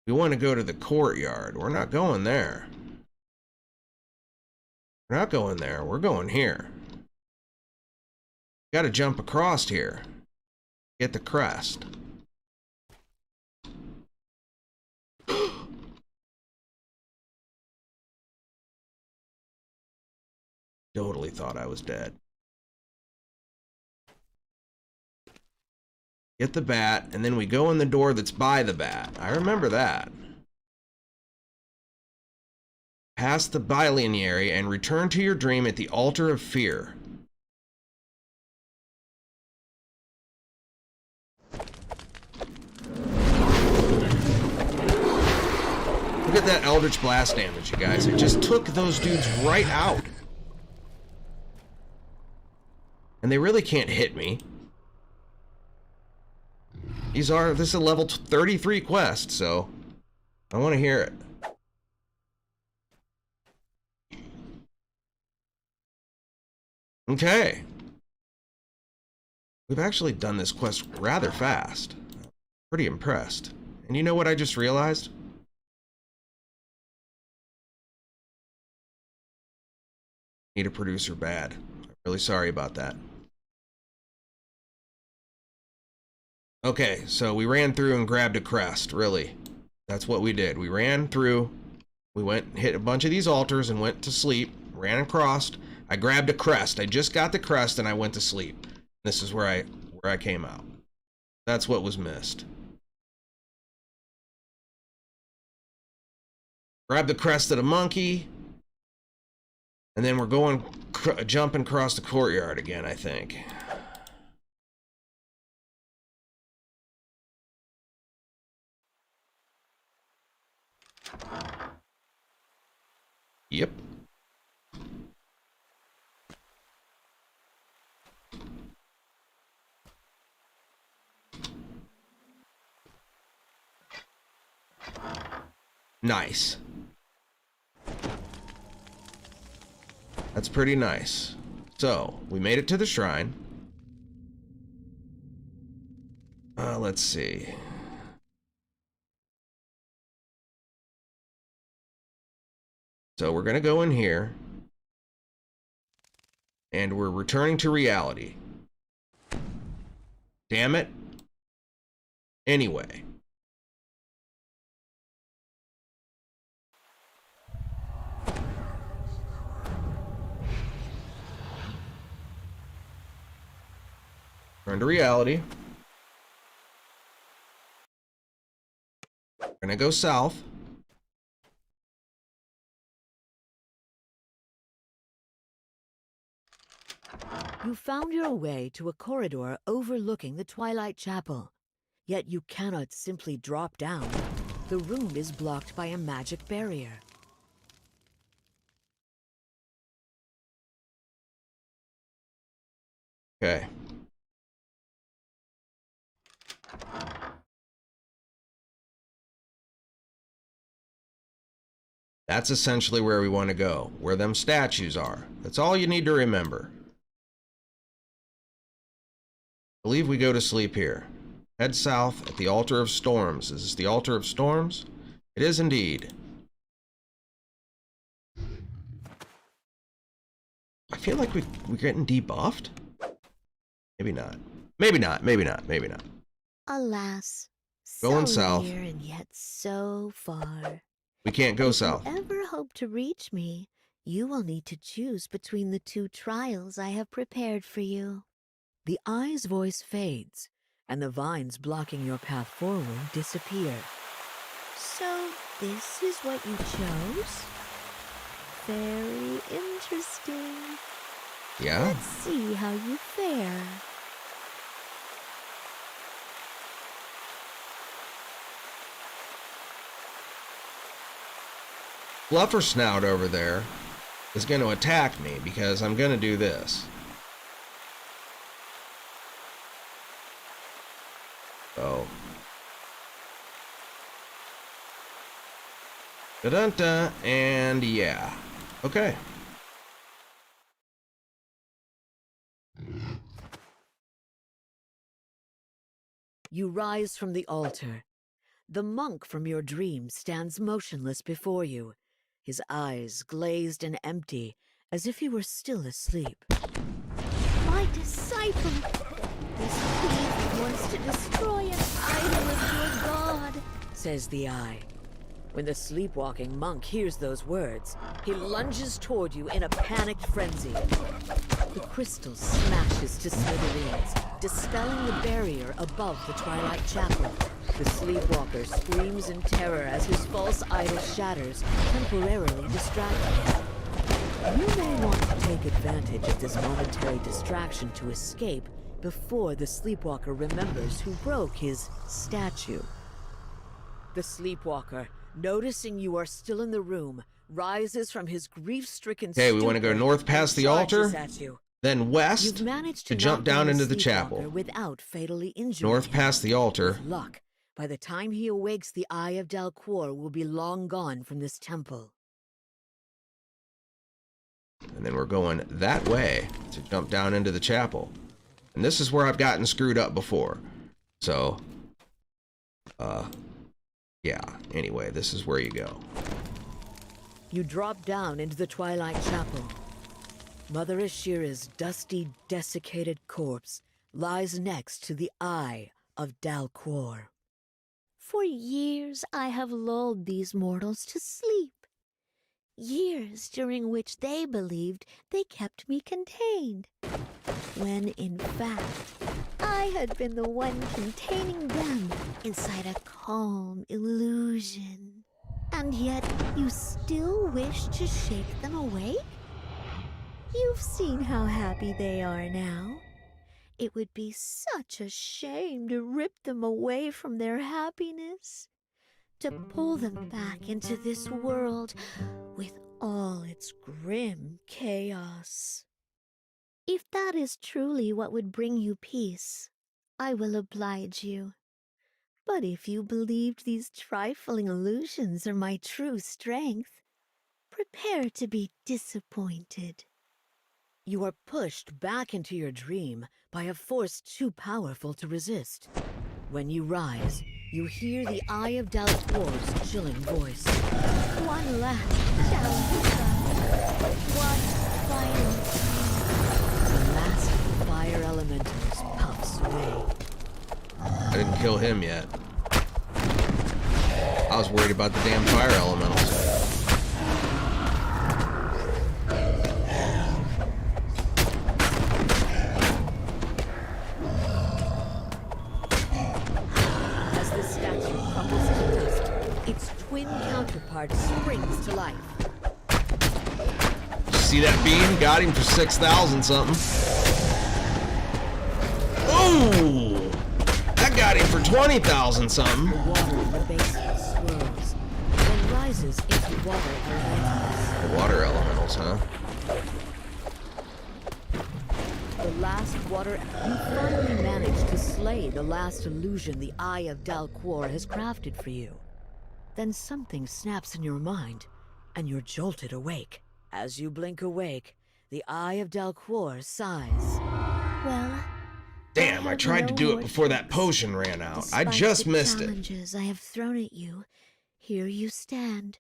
We want to go to the courtyard. We're not going there. We're not going there. We're going here. Got to jump across here. Get the crest. Totally thought I was dead. Get the bat, and then we go in the door that's by the bat. I remember that. Pass the bilineary and return to your dream at the altar of fear. Look at that Eldritch Blast damage, you guys. It just took those dudes right out. And they really can't hit me. This is a level 33 quest, so I want to hear it. Okay. We've actually done this quest rather fast. Pretty impressed. And you know what I just realized? Need a producer bad. I'm really sorry about that. Okay, so we ran through and grabbed a crest, really. That's what we did. We ran through, we went and hit a bunch of these altars and went to sleep, ran across. I grabbed a crest. I just got the crest and I went to sleep. This is where I came out. That's what was missed. Grab the crest of the monkey. And then we're going, jumping across the courtyard again, I think. Yep. Nice. That's pretty nice. So, we made it to the shrine. Let's see. So we're going to go in here. And we're returning to reality. Damn it. Anyway. Return to reality. We're going to go south. You found your way to a corridor overlooking the Twilight Chapel. Yet you cannot simply drop down. The room is blocked by a magic barrier. Okay. That's essentially where we want to go, where them statues are. That's all you need to remember. I believe we go to sleep here. Head south at the Altar of Storms. Is this the Altar of Storms? It is indeed. I feel like we're getting debuffed? Maybe not. Maybe not, maybe not, maybe not. Alas, Going so south. near and yet so far. We can't go south. If you ever hope to reach me, you will need to choose between the two trials I have prepared for you. The eye's voice fades, and the vines blocking your path forward disappear. So, this is what you chose? Very interesting. Yeah? Let's see how you fare. Fluffersnout over there is going to attack me because I'm going to do this. So. Da-dun-dun, and yeah. Okay. You rise from the altar. The monk from your dream stands motionless before you, his eyes glazed and empty, as if he were still asleep. My disciple! This thief wants to destroy an idol of your god, says the eye. When the sleepwalking monk hears those words, he lunges toward you in a panicked frenzy. The crystal smashes to smithereens, dispelling the barrier above the Twilight Chapel. The sleepwalker screams in terror as his false idol shatters, temporarily distracting him. You may want to take advantage of this momentary distraction to escape before the sleepwalker remembers who broke his statue. The sleepwalker, noticing you are still in the room, rises from his grief-stricken Okay, we want to go stupor north past and the altar, charges at you. then west You've managed to to jump knock down the into the sleepwalker chapel. without fatally injuring North him. past the altar. With luck, by the time he awakes, the Eye of Dalquor will be long gone from this temple. And then we're going that way to jump down into the chapel. And this is where I've gotten screwed up before. So, yeah. Anyway, this is where you go. You drop down into the Twilight Chapel. Mother Ashira's dusty, desiccated corpse lies next to the Eye of Dalquor. For years I have lulled these mortals to sleep. Years during which they believed they kept me contained, when in fact I had been the one containing them inside a calm illusion. And yet you still wish to shake them awake? You've seen how happy they are now. It would be such a shame to rip them away from their happiness, to pull them back into this world with all its grim chaos. If that is truly what would bring you peace, I will oblige you. But if you believed these trifling illusions are my true strength, prepare to be disappointed. You are pushed back into your dream by a force too powerful to resist. When you rise, you hear the Eye of Dalquor's chilling voice. One last down, one final. The last of the fire elementals puffs away. I didn't kill him yet. I was worried about the damn fire elementals. As the statue crumbles to dust, its twin counterpart springs to life. See that beam? Got him for 6,000 something. Oh! That got him for 20,000 something. The water in the basin swirls, then rises into water elementals. The water elementals, huh? The last water... You finally manage to slay the last illusion the Eye of Dalquor has crafted for you. Then something snaps in your mind, and you're jolted awake. As you blink awake, the Eye of Dalquor sighs. Well, Damn, I tried to do it before that potion ran out. I just missed it. Challenges I have thrown at you, here you stand.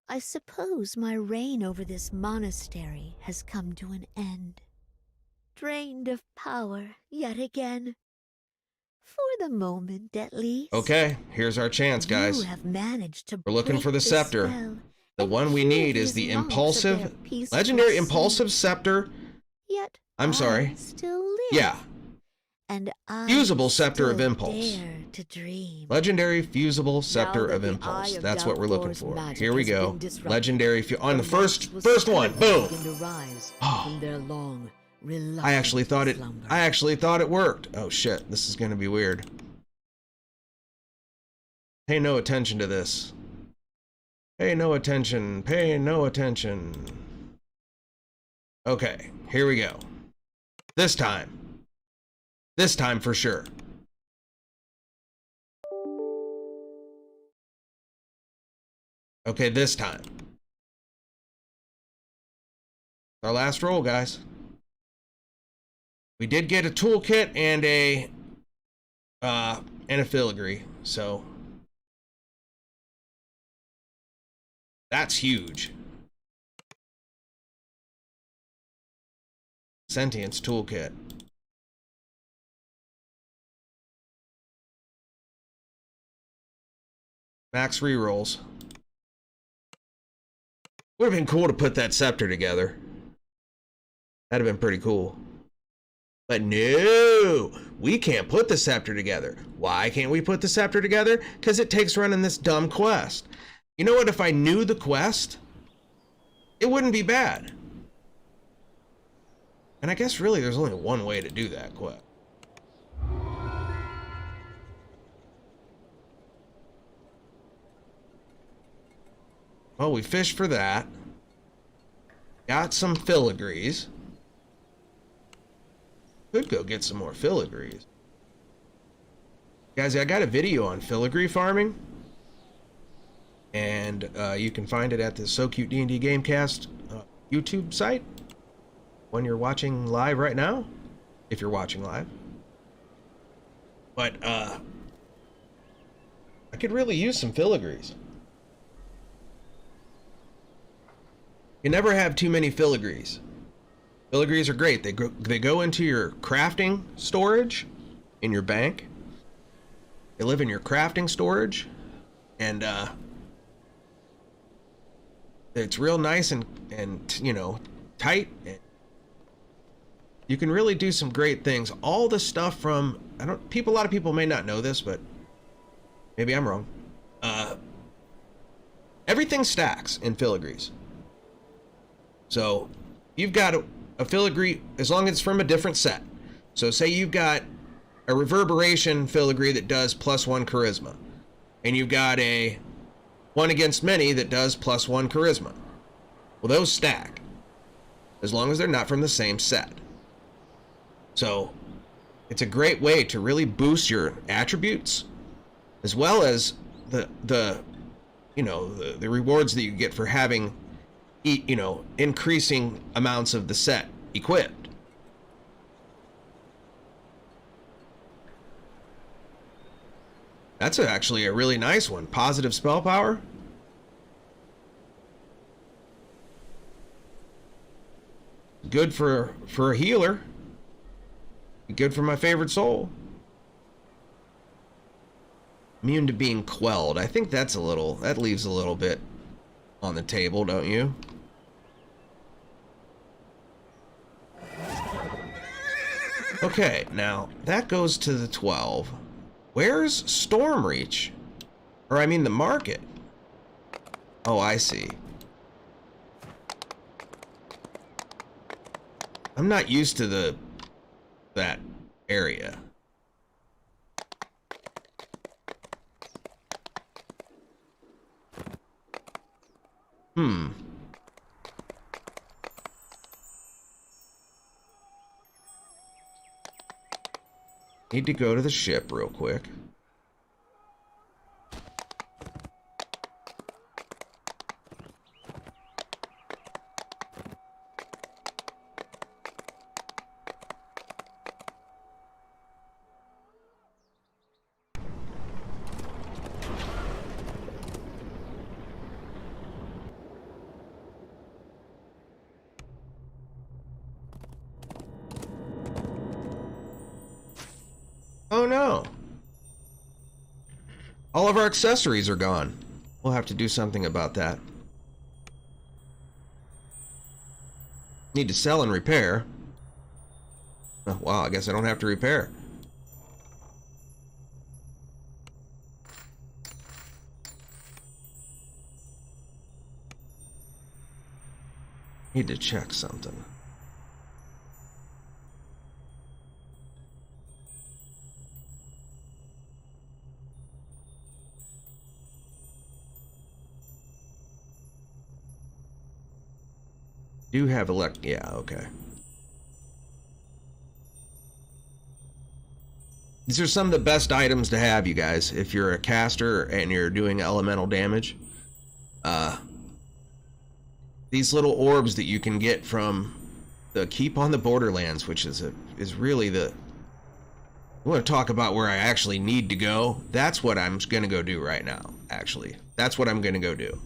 I suppose my reign over this monastery has come to an end. Drained of power yet again. For the moment, at least. Okay, here's our chance, guys. You have managed to We're looking break for the scepter. spell The and one we cure need is these the monks of their impulsive, peaceful legendary sleep. impulsive scepter. Yet I'm I sorry. still live. Yeah, And I Fusible Scepter of still Impulse. dare to dream. legendary fusible scepter that of the impulse. Eye of That's what we're looking Dalquor's for. magic Here we has go. been disrupted. Legendary on the The first monks will one. suddenly Boom. begin to rise Oh. from their long, reluctant I actually thought it. slumber. I actually thought it worked. Oh shit! This is gonna be weird. Pay no attention to this. Pay no attention. Pay no attention. Okay, here we go. This time. This time for sure. Okay, this time. Our last roll, guys. We did get a toolkit and a and a filigree, so that's huge. Sentience toolkit. Max rerolls. Would have been cool to put that scepter together. That'd have been pretty cool. But no, we can't put the scepter together. Why can't we put the scepter together? Because it takes running this dumb quest. You know what? If I knew the quest, it wouldn't be bad. And I guess really there's only one way to do that quest. Well, we fished for that. Got some filigrees. Could go get some more filigrees. Guys, I got a video on filigree farming. And you can find it at the SowKute DnD Gamecast YouTube site. When you're watching live right now. If you're watching live. But, I could really use some filigrees. You never have too many filigrees. Filigrees are great. They go into your crafting storage in your bank. They live in your crafting storage, and it's real nice and you know, tight. You can really do some great things. All the stuff from a lot of people may not know this, but maybe I'm wrong. Everything stacks in filigrees. So you've got a filigree, as long as it's from a different set. So say you've got a reverberation filigree that does +1 charisma, and you've got a one against many that does +1 charisma. Well, those stack, as long as they're not from the same set. So it's a great way to really boost your attributes, as well as the rewards that you get for having, you know, increasing amounts of the set equipped. That's actually a really nice one. Positive spell power. Good for a healer. Good for my favorite soul. Immune to being quelled. I think that leaves a little bit on the table, don't you? Okay, now that goes to the 12. Where's Stormreach? Or I mean the market. Oh, I see. I'm not used to that area. Need to go to the ship real quick. Oh no! All of our accessories are gone. We'll have to do something about that. Need to sell and repair. Oh, wow, I guess I don't have to repair. Need to check something. Do have yeah, okay. These are some of the best items to have, you guys, if you're a caster and you're doing elemental damage. These little orbs that you can get from the Keep on the Borderlands, which is really the I want to talk about where I actually need to go. That's what I'm going to go do right now, actually. That's what I'm going to go do.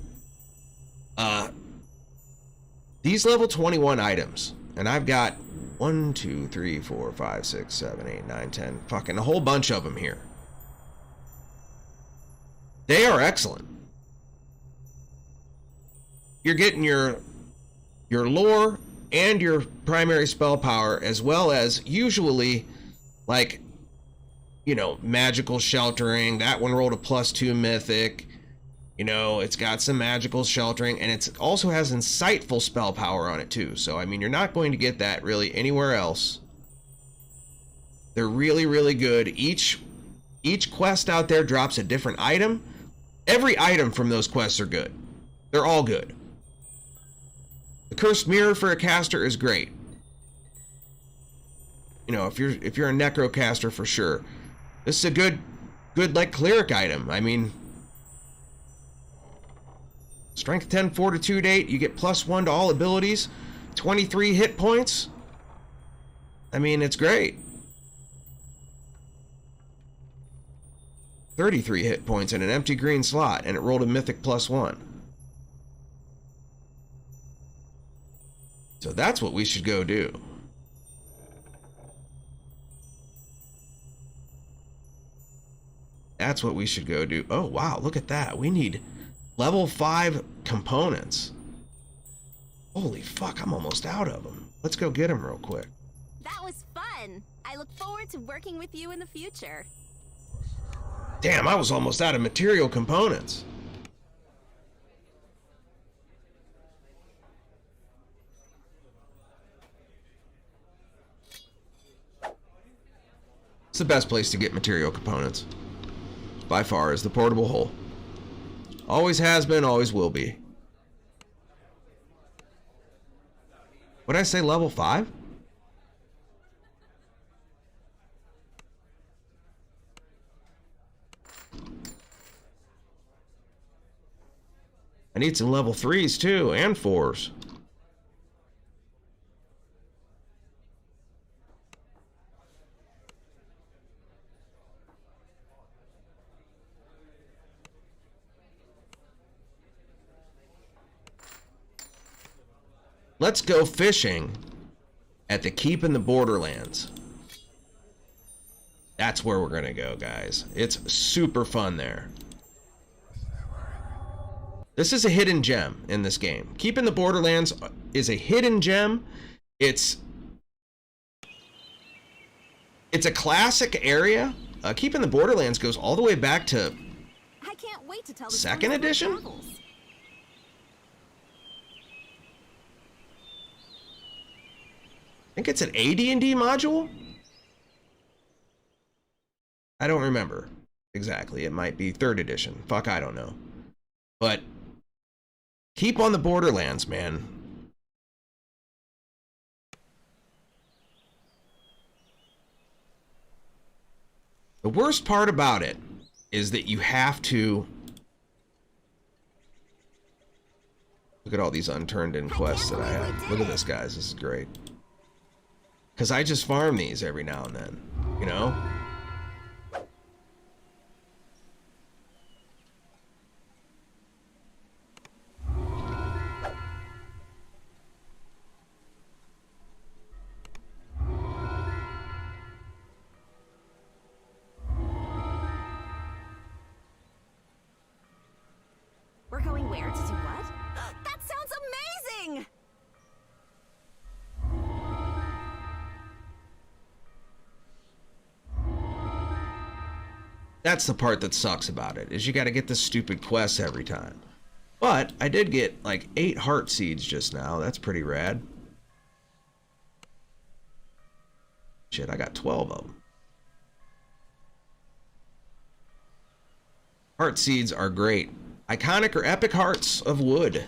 These level 21 items, and I've got 1, 2, 3, 4, 5, 6, 7, 8, 9, 10, fucking a whole bunch of them here. They are excellent. You're getting your lore and your primary spell power, as well as usually, like, you know, magical sheltering. That one rolled a +2 mythic. You know, it's got some magical sheltering, and it also has insightful spell power on it too. So, I mean, you're not going to get that really anywhere else. They're really, really good. Each quest out there drops a different item. Every item from those quests are good. They're all good. The Cursed Mirror for a caster is great. You know, if you're a necrocaster, for sure. This is a good like cleric item. I mean, Strength 10, Fortitude 8, you get +1 to all abilities, 23 hit points. I mean, it's great. 33 hit points in an empty green slot, and it rolled a mythic +1. So that's what we should go do. That's what we should go do. Oh, wow, look at that. We need level 5 components. Holy fuck, I'm almost out of them. Let's go get them real quick. That was fun. I look forward to working with you in the future. Damn, I was almost out of material components. It's the best place to get material components. By far, is the portable hole. Always has been, always will be. What did I say, level 5? I need some level 3s too, and 4s. Let's go fishing at the Keep in the Borderlands. That's where we're gonna go, guys. It's super fun there. This is a hidden gem in this game. Keep in the Borderlands is a hidden gem. It's a classic area. Keep in the Borderlands goes all the way back to I can't wait to tell the Second stories of my edition? travels. I think it's an AD&D module? I don't remember exactly. It might be 3rd edition. Fuck, I don't know. But keep on the Borderlands, man. The worst part about it is that you have to look at all these unturned in quests that I have. Look at this, guys. This is great. Because I just farm these every now and then, you know? We're going where to do what? That sounds amazing! That's the part that sucks about it, is you gotta get the stupid quests every time. But I did get like 8 heart seeds just now. That's pretty rad. Shit, I got 12 of them. Heart seeds are great. Iconic or epic hearts of wood.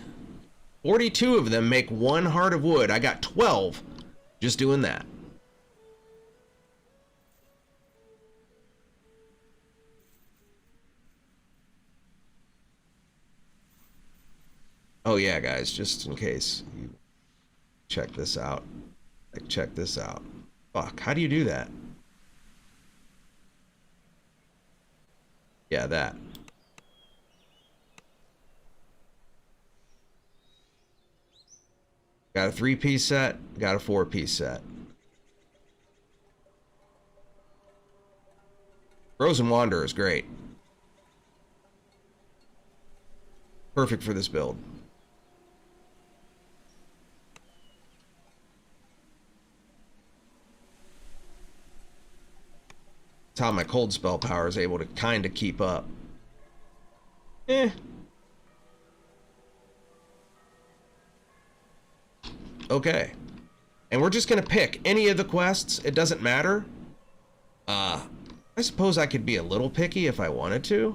42 of them make 1 heart of wood. I got 12 just doing that. Oh yeah, guys, just in case you check this out. Like, check this out. Fuck, how do you do that? Yeah, that. Got a 3-piece set, got a 4-piece set. Frozen Wanderer is great. Perfect for this build. That's how my cold spell power is able to kind of keep up. Okay. And we're just gonna pick any of the quests. It doesn't matter. I suppose I could be a little picky if I wanted to.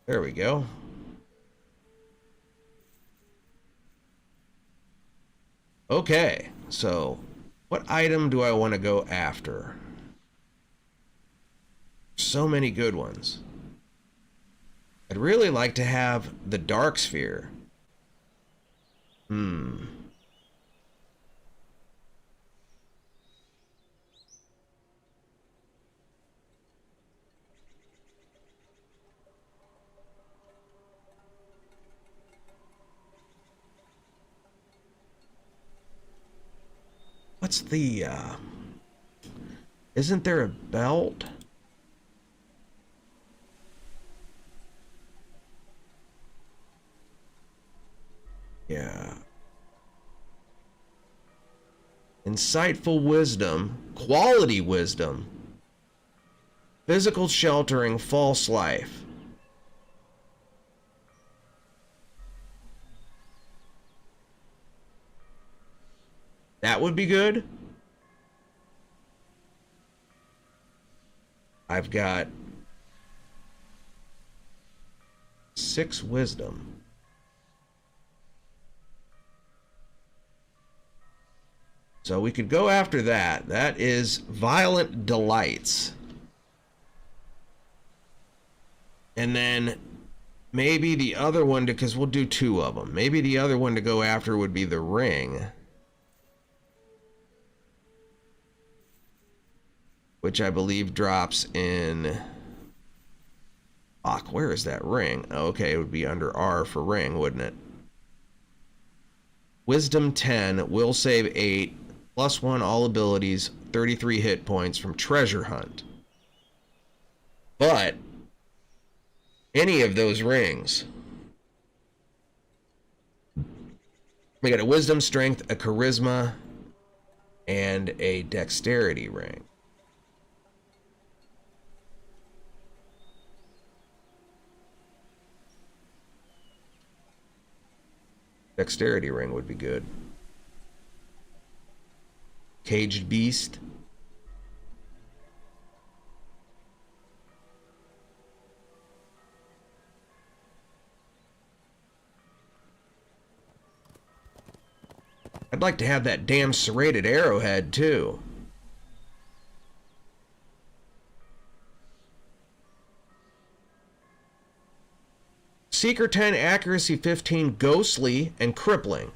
There we go. Okay, so what item do I want to go after? So many good ones. I'd really like to have the Dark Sphere. What's the, isn't there a belt? Yeah. Insightful wisdom, quality wisdom, physical sheltering, false life. That would be good. I've got 6 wisdom. So we could go after that. That is Violent Delights. And then maybe the other one, because we'll do 2 of them. Maybe the other one to go after would be the Ring, which I believe drops in... Fuck, where is that Ring? Okay, it would be under R for Ring, wouldn't it? Wisdom 10, Will Save 8, +1 all abilities, 33 hit points from Treasure Hunt. But any of those rings. We got a Wisdom, Strength, a Charisma, and a Dexterity ring. Dexterity ring would be good. Caged Beast. I'd like to have that damn serrated arrowhead too. Seeker 10, Accuracy 15, Ghostly, and Crippling.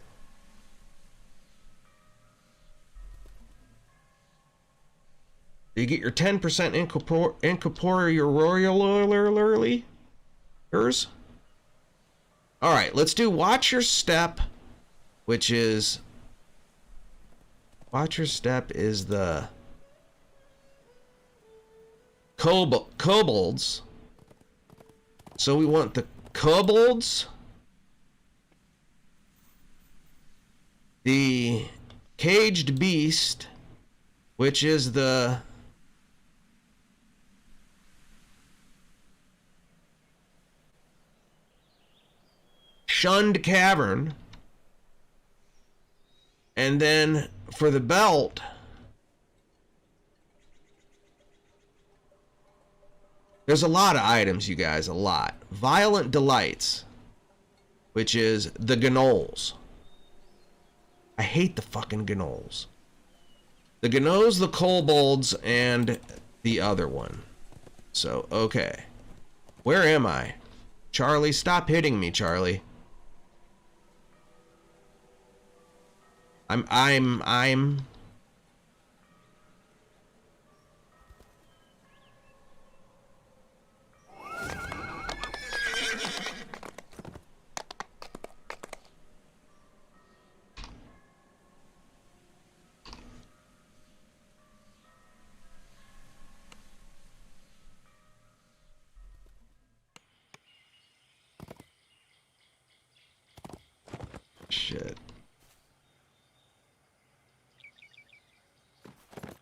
You get your 10% incorporeally. Alright, let's do Watch Your Step, which is... Watch Your Step is the... kobolds. So we want the kobolds, the Caged Beast, which is the Shunned Cavern, and then for the belt, There's a lot of items, you guys, a lot. Violent Delights, which is the gnolls. I hate the fucking gnolls. The gnolls, the kobolds, and the other one. So, okay. Where am I? Charlie, stop hitting me, Charlie. I'm... Shit.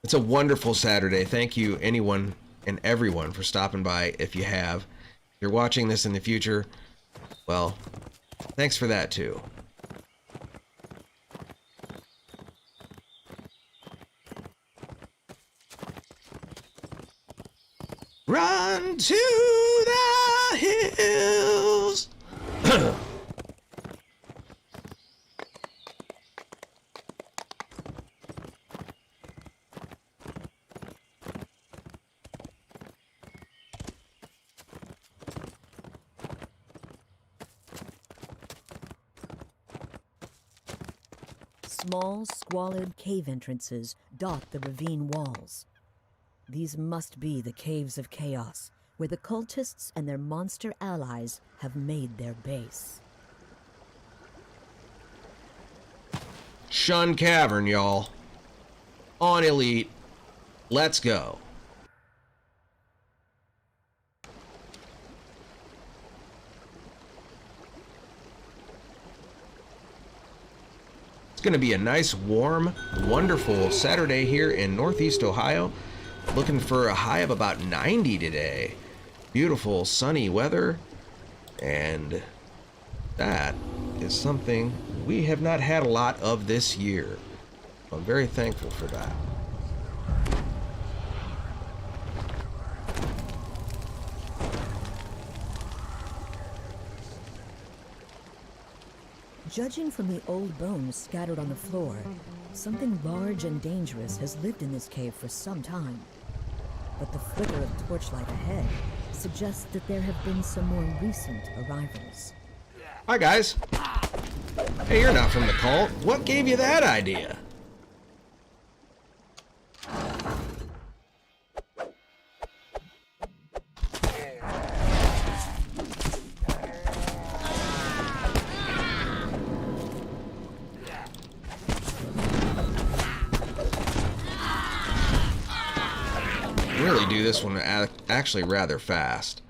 It's a wonderful Saturday. Thank you, anyone and everyone, for stopping by. If you have, if you're watching this in the future, well, thanks for that too. Run to the hills. Small, squalid cave entrances dot the ravine walls. These must be the Caves of Chaos, where the cultists and their monster allies have made their base. Shun Cavern, y'all. On Elite. Let's go. It's going to be a nice, warm, wonderful Saturday here in Northeast Ohio. Looking for a high of about 90 today. Beautiful, sunny weather. And that is something we have not had a lot of this year. I'm very thankful for that. Judging from the old bones scattered on the floor, something large and dangerous has lived in this cave for some time. But the flicker of torchlight ahead suggests that there have been some more recent arrivals. Hi, guys. Hey, you're not from the cult. What gave you that idea? Really do this one actually rather fast.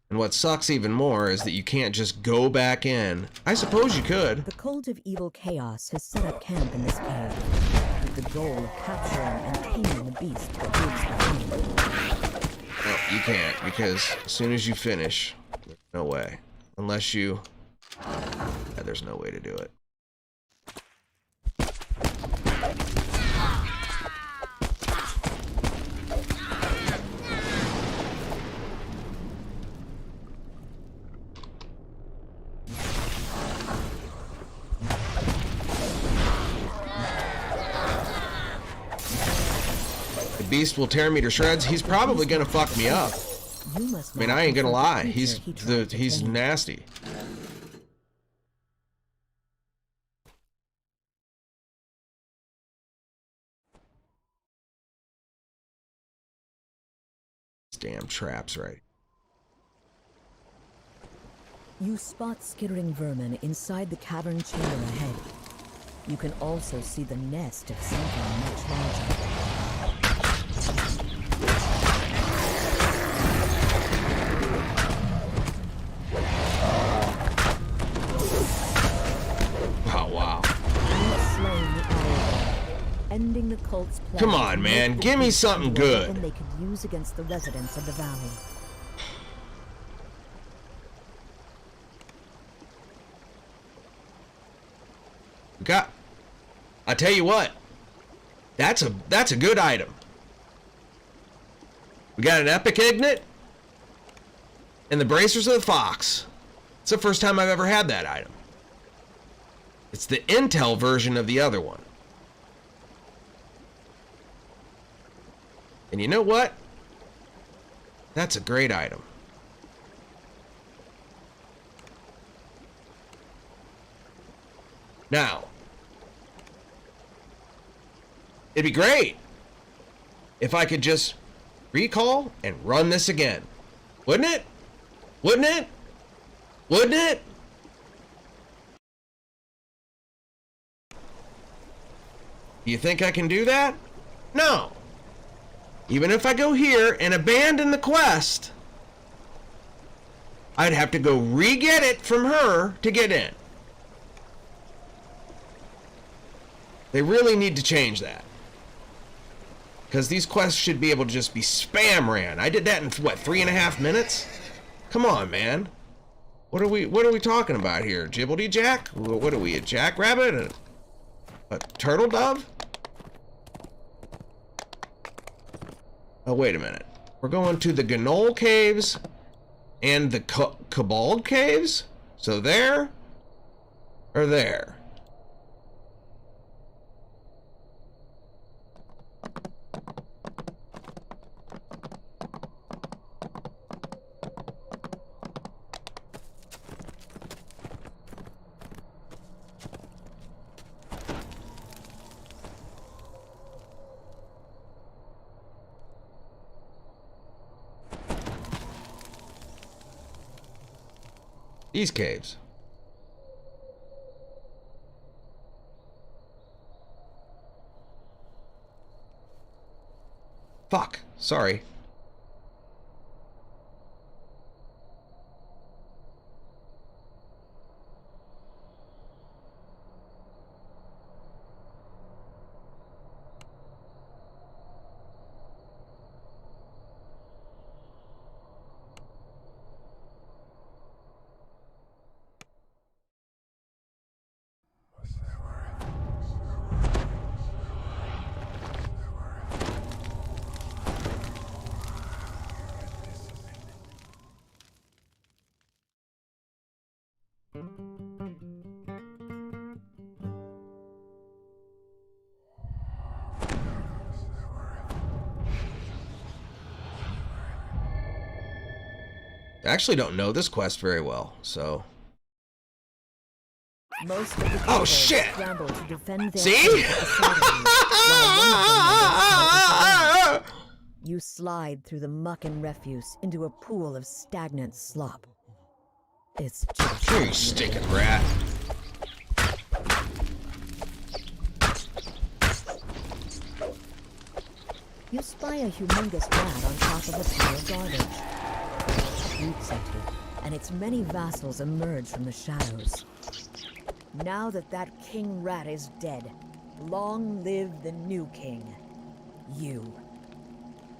And what sucks even more is that you can't just go back in. I suppose you could. The cult of evil chaos has set up camp in this cave, with the goal of capturing and taming the beast that lives behind. No, you can't, because as soon as you finish, there's no way. Unless you... Yeah, there's no way to do it. Beast will tear me to shreds. He's probably gonna fuck me up. I mean, I ain't gonna lie. He's nasty. Damn traps, right? You spot skittering vermin inside the cavern chamber ahead. You can also see the nest of something much larger. Ending the cult's plan. Come on, man. Give me something good. They could use against the residents of the valley. I tell you what. That's a good item. We got an epic ignite. And the Bracers of the Fox. It's the first time I've ever had that item. It's the Intel version of the other one. And you know what? That's a great item. Now, it'd be great if I could just recall and run this again. Wouldn't it? Wouldn't it? Wouldn't it? Do you think I can do that? No. Even if I go here and abandon the quest, I'd have to go re-get it from her to get in. They really need to change that. Because these quests should be able to just be spam ran. I did that in, what, 3.5 minutes? Come on, man. What are we talking about here? Jibbity Jack? What are we, a jackrabbit? A turtle dove? Oh, wait a minute. We're going to the Gnol Caves and the Cabal Caves? So there or there? These caves. Fuck. Sorry. I actually don't know this quest very well, so. Most of the Oh, people shit! scramble to defend their See? faith facility, while one of them is you slide through the muck and refuse into a pool of stagnant slop. It's just Here, you stinking rat. you spy a humongous rat on top of a pile of garbage. Shoots at you, and its many vassals emerge from the shadows. Now that king rat is dead, long live the new king. You.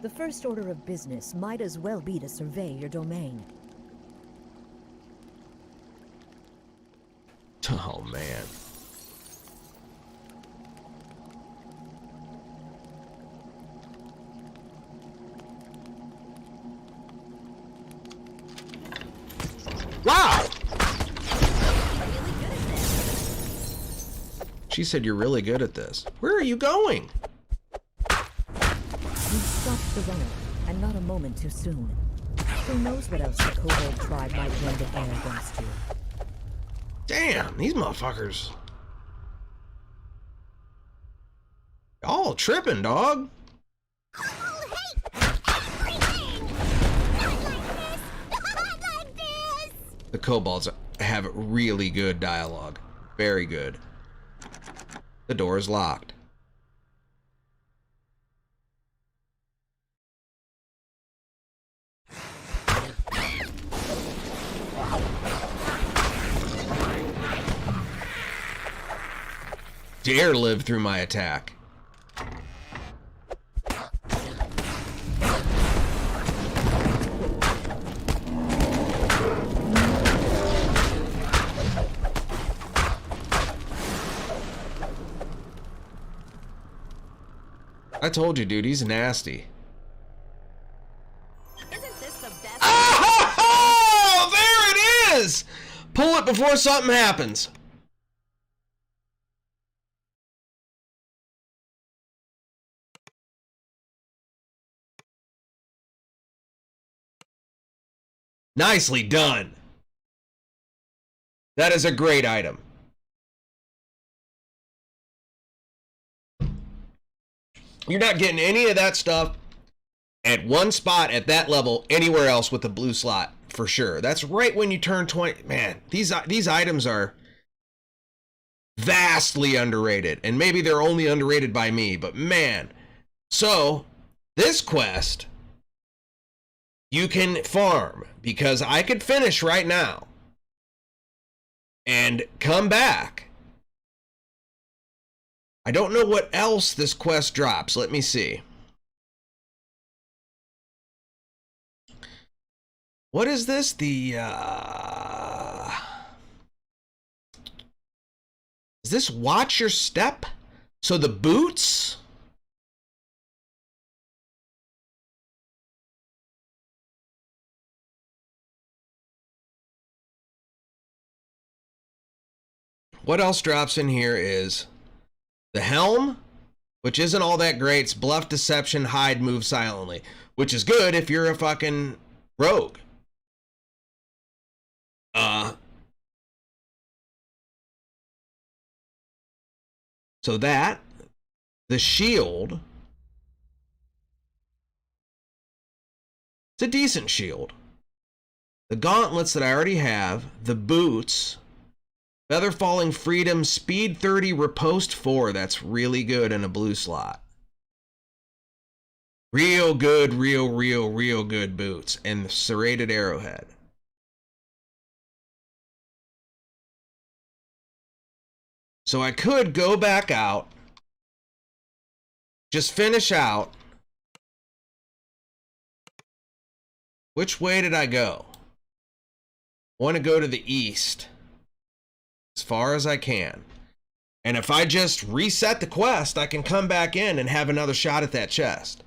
The first order of business might as well be to survey your domain. Oh, man. Wow! She said you're really good at this. Where are you going? You stopped the runner, and not a moment too soon. Who knows what else the kobold tribe might bring to bear against you? Damn, these motherfuckers. All tripping, dog. The kobolds have really good dialogue. Very good. The door is locked. Dare live through my attack. I told you, dude, he's nasty. Isn't this the best? before something happens. Nicely done. That is a great item. You're not getting any of that stuff at one spot at that level anywhere else with the blue slot, for sure. That's right when you turn 20. Man, these items are vastly underrated, and maybe they're only underrated by me, but man. So, this quest you can farm, because I could finish right now and come back. I don't know what else this quest drops. Let me see. What is this? Is this watch your step? So the boots? What else drops in here is the helm, which isn't all that great. It's bluff, deception, hide, move silently, which is good if you're a fucking rogue. So that, the shield, it's a decent shield. The gauntlets that I already have, the boots, feather falling freedom, speed 30, riposte 4. That's really good in a blue slot. Real good, real good boots. And the serrated arrowhead. So I could go back out, just finish out. Which way did I go? I want to go to the east as far as I can. And if I just reset the quest, I can come back in and have another shot at that chest.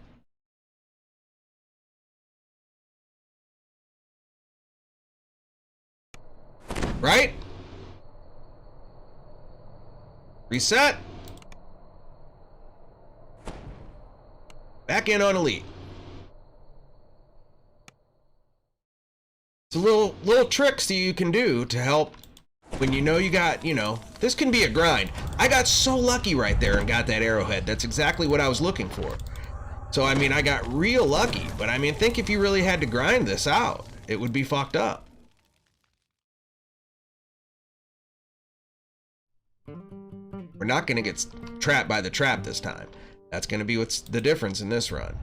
Right? Reset. Back in on Elite. It's a little tricks that you can do to help when you know you got, this can be a grind. I got so lucky right there and got that arrowhead. That's exactly what I was looking for. So, I mean, I got real lucky. But, I mean, think if you really had to grind this out, it would be fucked up. We're not going to get trapped by the trap this time. That's going to be what's the difference in this run.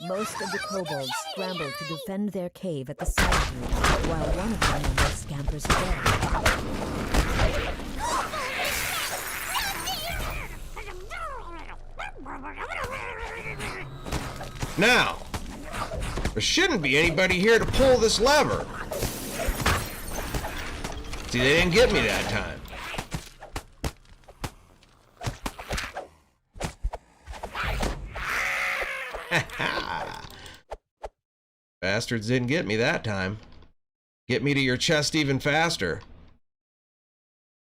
Most of the kobolds scramble to defend their cave at the side room, while one of their members scampers away. Now, there shouldn't be anybody here to pull this lever. See, they didn't get me that time. Bastards didn't get me that time. Get me to your chest even faster.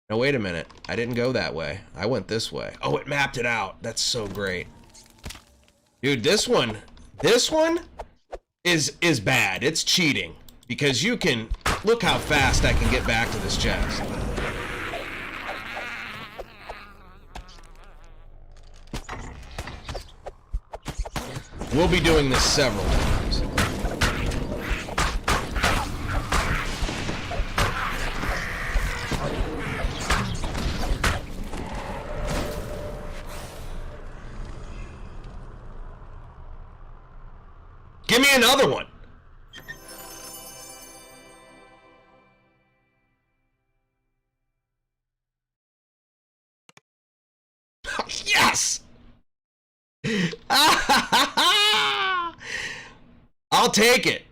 No, wait a minute. I didn't go that way. I went this way. Oh, it mapped it out. That's so great. Dude, this one is bad. It's cheating. Because you can... Look how fast I can get back to this chest. We'll be doing this several times. Give me another one. Yes! I'll take it.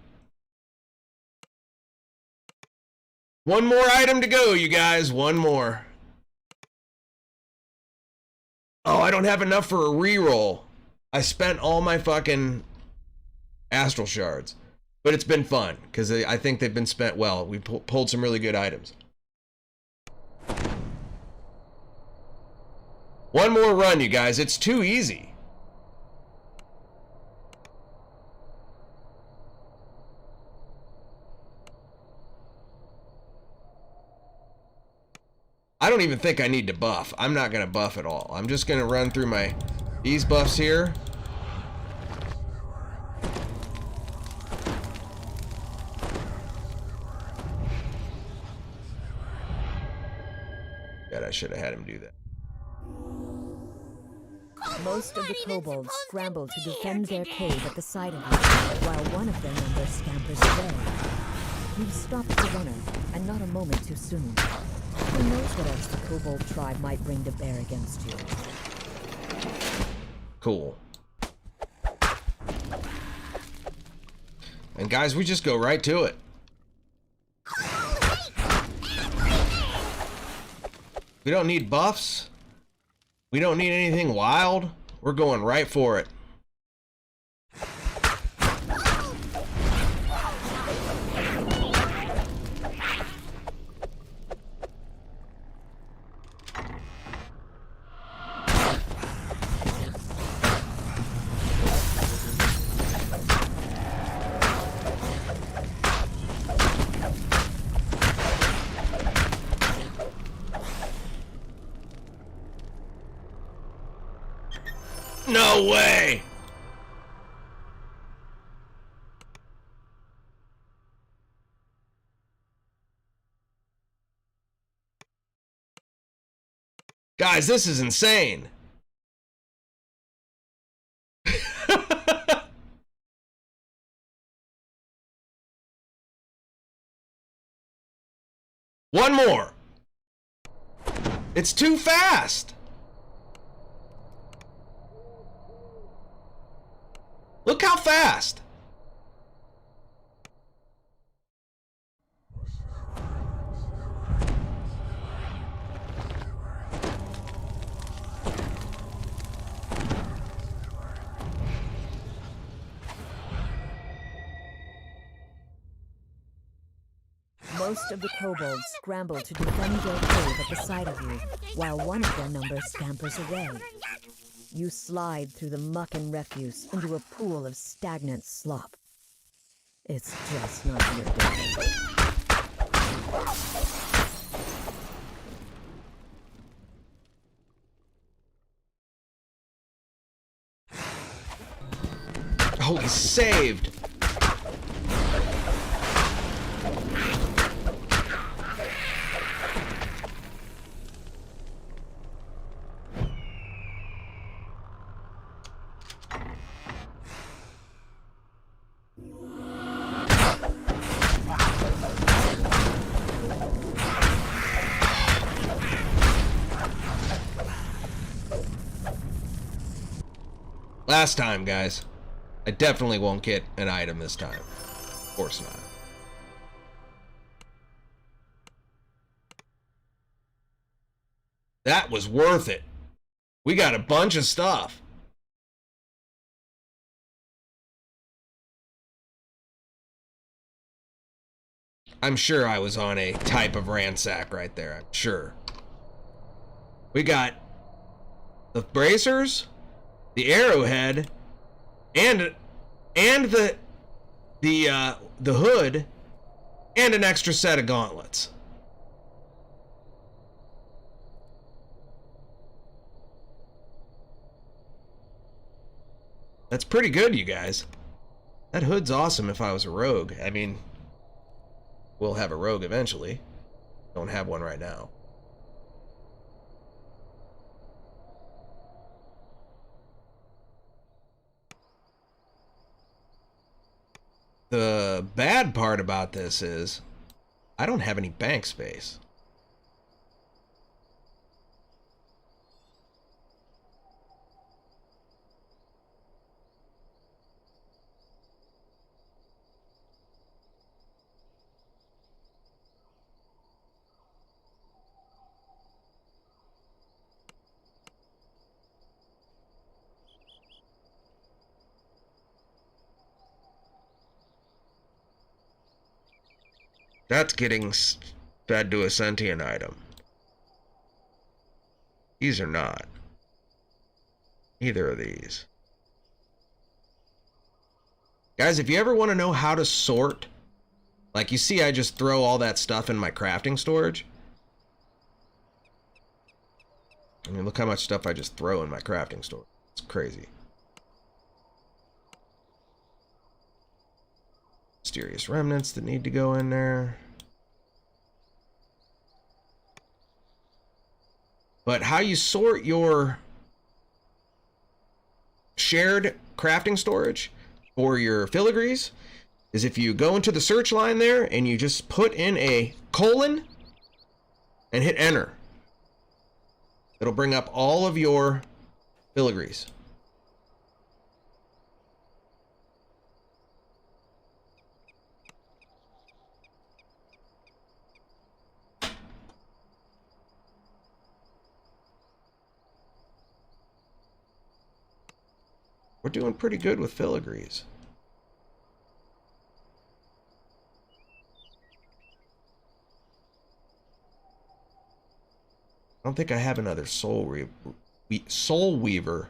One more item to go, you guys. One more. Oh, I don't have enough for a reroll. I spent all my fucking astral shards. But it's been fun, because I think they've been spent well. We pulled some really good items. One more run, you guys. It's too easy. I don't even think I need to buff. I'm not going to buff at all. I'm just going to run through these buffs here. God, I should have had him do that. Most of the kobolds scramble to defend their cave at the side of you, while one of their numbers scampers away. You've stopped the runner, and not a moment too soon. Who knows what else the kobold tribe might bring to bear against you? Cool. And guys, we just go right to it. We don't need buffs. We don't need anything wild. We're going right for it. No way! Guys, this is insane. One more. It's too fast. Look how fast. Most of the kobolds scramble to defend their cave at the side of you, while one of their numbers scampers away. You slide through the muck and refuse into a pool of stagnant slop. It's just not your day. Oh, he's saved. Last time, guys. I definitely won't get an item this time. Of course not. That was worth it. We got a bunch of stuff. I'm sure I was on a type of ransack right there. I'm sure. We got the bracers, the arrowhead, and the hood, and an extra set of gauntlets. That's pretty good, you guys. That hood's awesome if I was a rogue. I mean, we'll have a rogue eventually. Don't have one right now. The bad part about this is I don't have any bank space. That's getting fed to a sentient item. These are not. Either of these. Guys, if you ever want to know how to sort, like you see I just throw all that stuff in my crafting storage. I mean, look how much stuff I just throw in my crafting storage. It's crazy. Mysterious remnants that need to go in there. But how you sort your shared crafting storage for your filigrees is if you go into the search line there and you just put in a colon and hit enter. It'll bring up all of your filigrees. We're doing pretty good with filigrees. I don't think I have another soul weaver.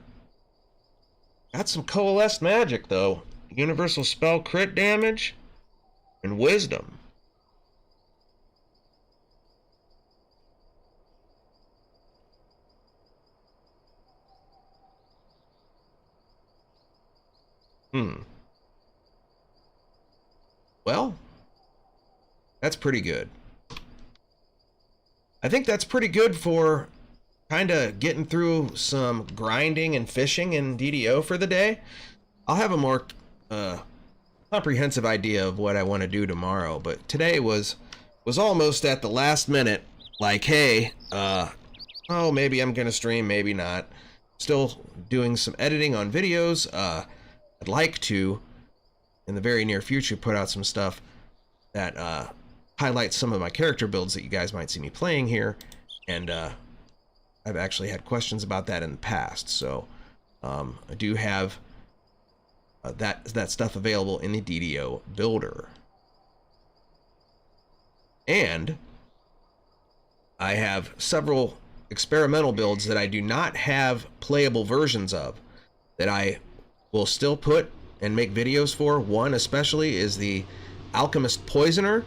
Got some coalesced magic though. Universal spell crit damage and wisdom. Well, that's pretty good. I think that's pretty good for kind of getting through some grinding and fishing in DDO for the day. I'll have a more comprehensive idea of what I want to do tomorrow, but today was almost at the last minute, like, hey, oh, maybe I'm gonna stream, maybe not. Still doing some editing on videos. I'd like to, in the very near future, put out some stuff that highlights some of my character builds that you guys might see me playing here, and I've actually had questions about that in the past, so I do have that stuff available in the DDO builder. And I have several experimental builds that I do not have playable versions of that I will still put and make videos for. One especially is the Alchemist Poisoner.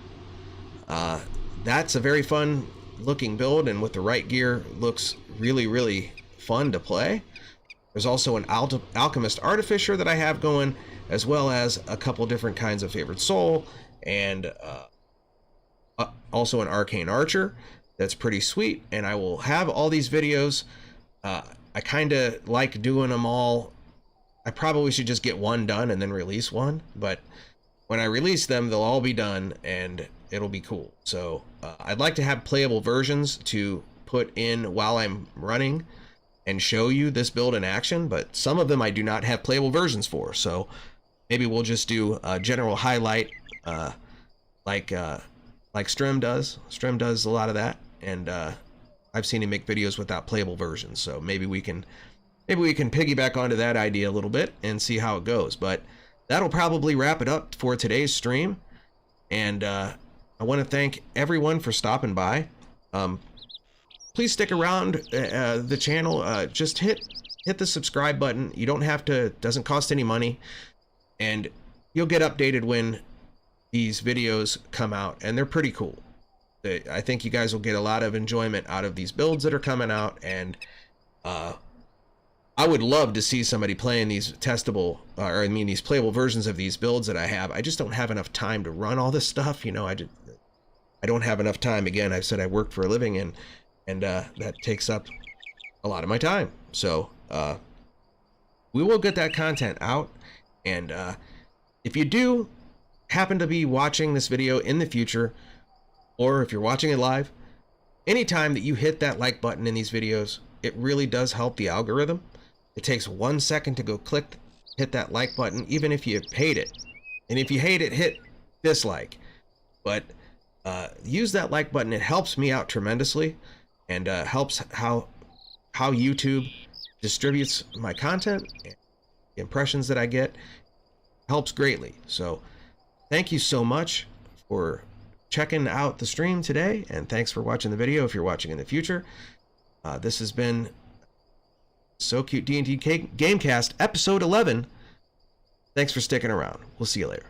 That's a very fun looking build, and with the right gear looks really fun to play. There's also an Alchemist Artificer that I have going, as well as a couple different kinds of Favored Soul, and also an Arcane Archer that's pretty sweet. And I will have all these videos. I kind of like doing them all. I probably should just get one done and then release one, but when I release them, they'll all be done and it'll be cool. So I'd like to have playable versions to put in while I'm running and show you this build in action, but some of them I do not have playable versions for. So maybe we'll just do a general highlight like Strim does. Strim does a lot of that, and I've seen him make videos without playable versions. So maybe we can piggyback onto that idea a little bit and see how it goes. But that'll probably wrap it up for today's stream. And I want to thank everyone for stopping by. Please stick around the channel. Just hit the subscribe button. You don't have to, doesn't cost any money. And you'll get updated when these videos come out. And they're pretty cool. I think you guys will get a lot of enjoyment out of these builds that are coming out. And I would love to see somebody playing these testable, or I mean these playable versions of these builds that I have. I just don't have enough time to run all this stuff. You know, I don't have enough time. Again, I've said I work for a living, and that takes up a lot of my time. So we will get that content out. And if you do happen to be watching this video in the future, or if you're watching it live, anytime that you hit that like button in these videos, it really does help the algorithm. It takes 1 second to go hit that like button, even if you hate it. And if you hate it, hit dislike. But use that like button. It helps me out tremendously, and helps how YouTube distributes my content. The impressions that I get helps greatly. So thank you so much for checking out the stream today, and thanks for watching the video if you're watching in the future. This has been SowKute D&D Gamecast, episode 11. Thanks for sticking around. We'll see you later.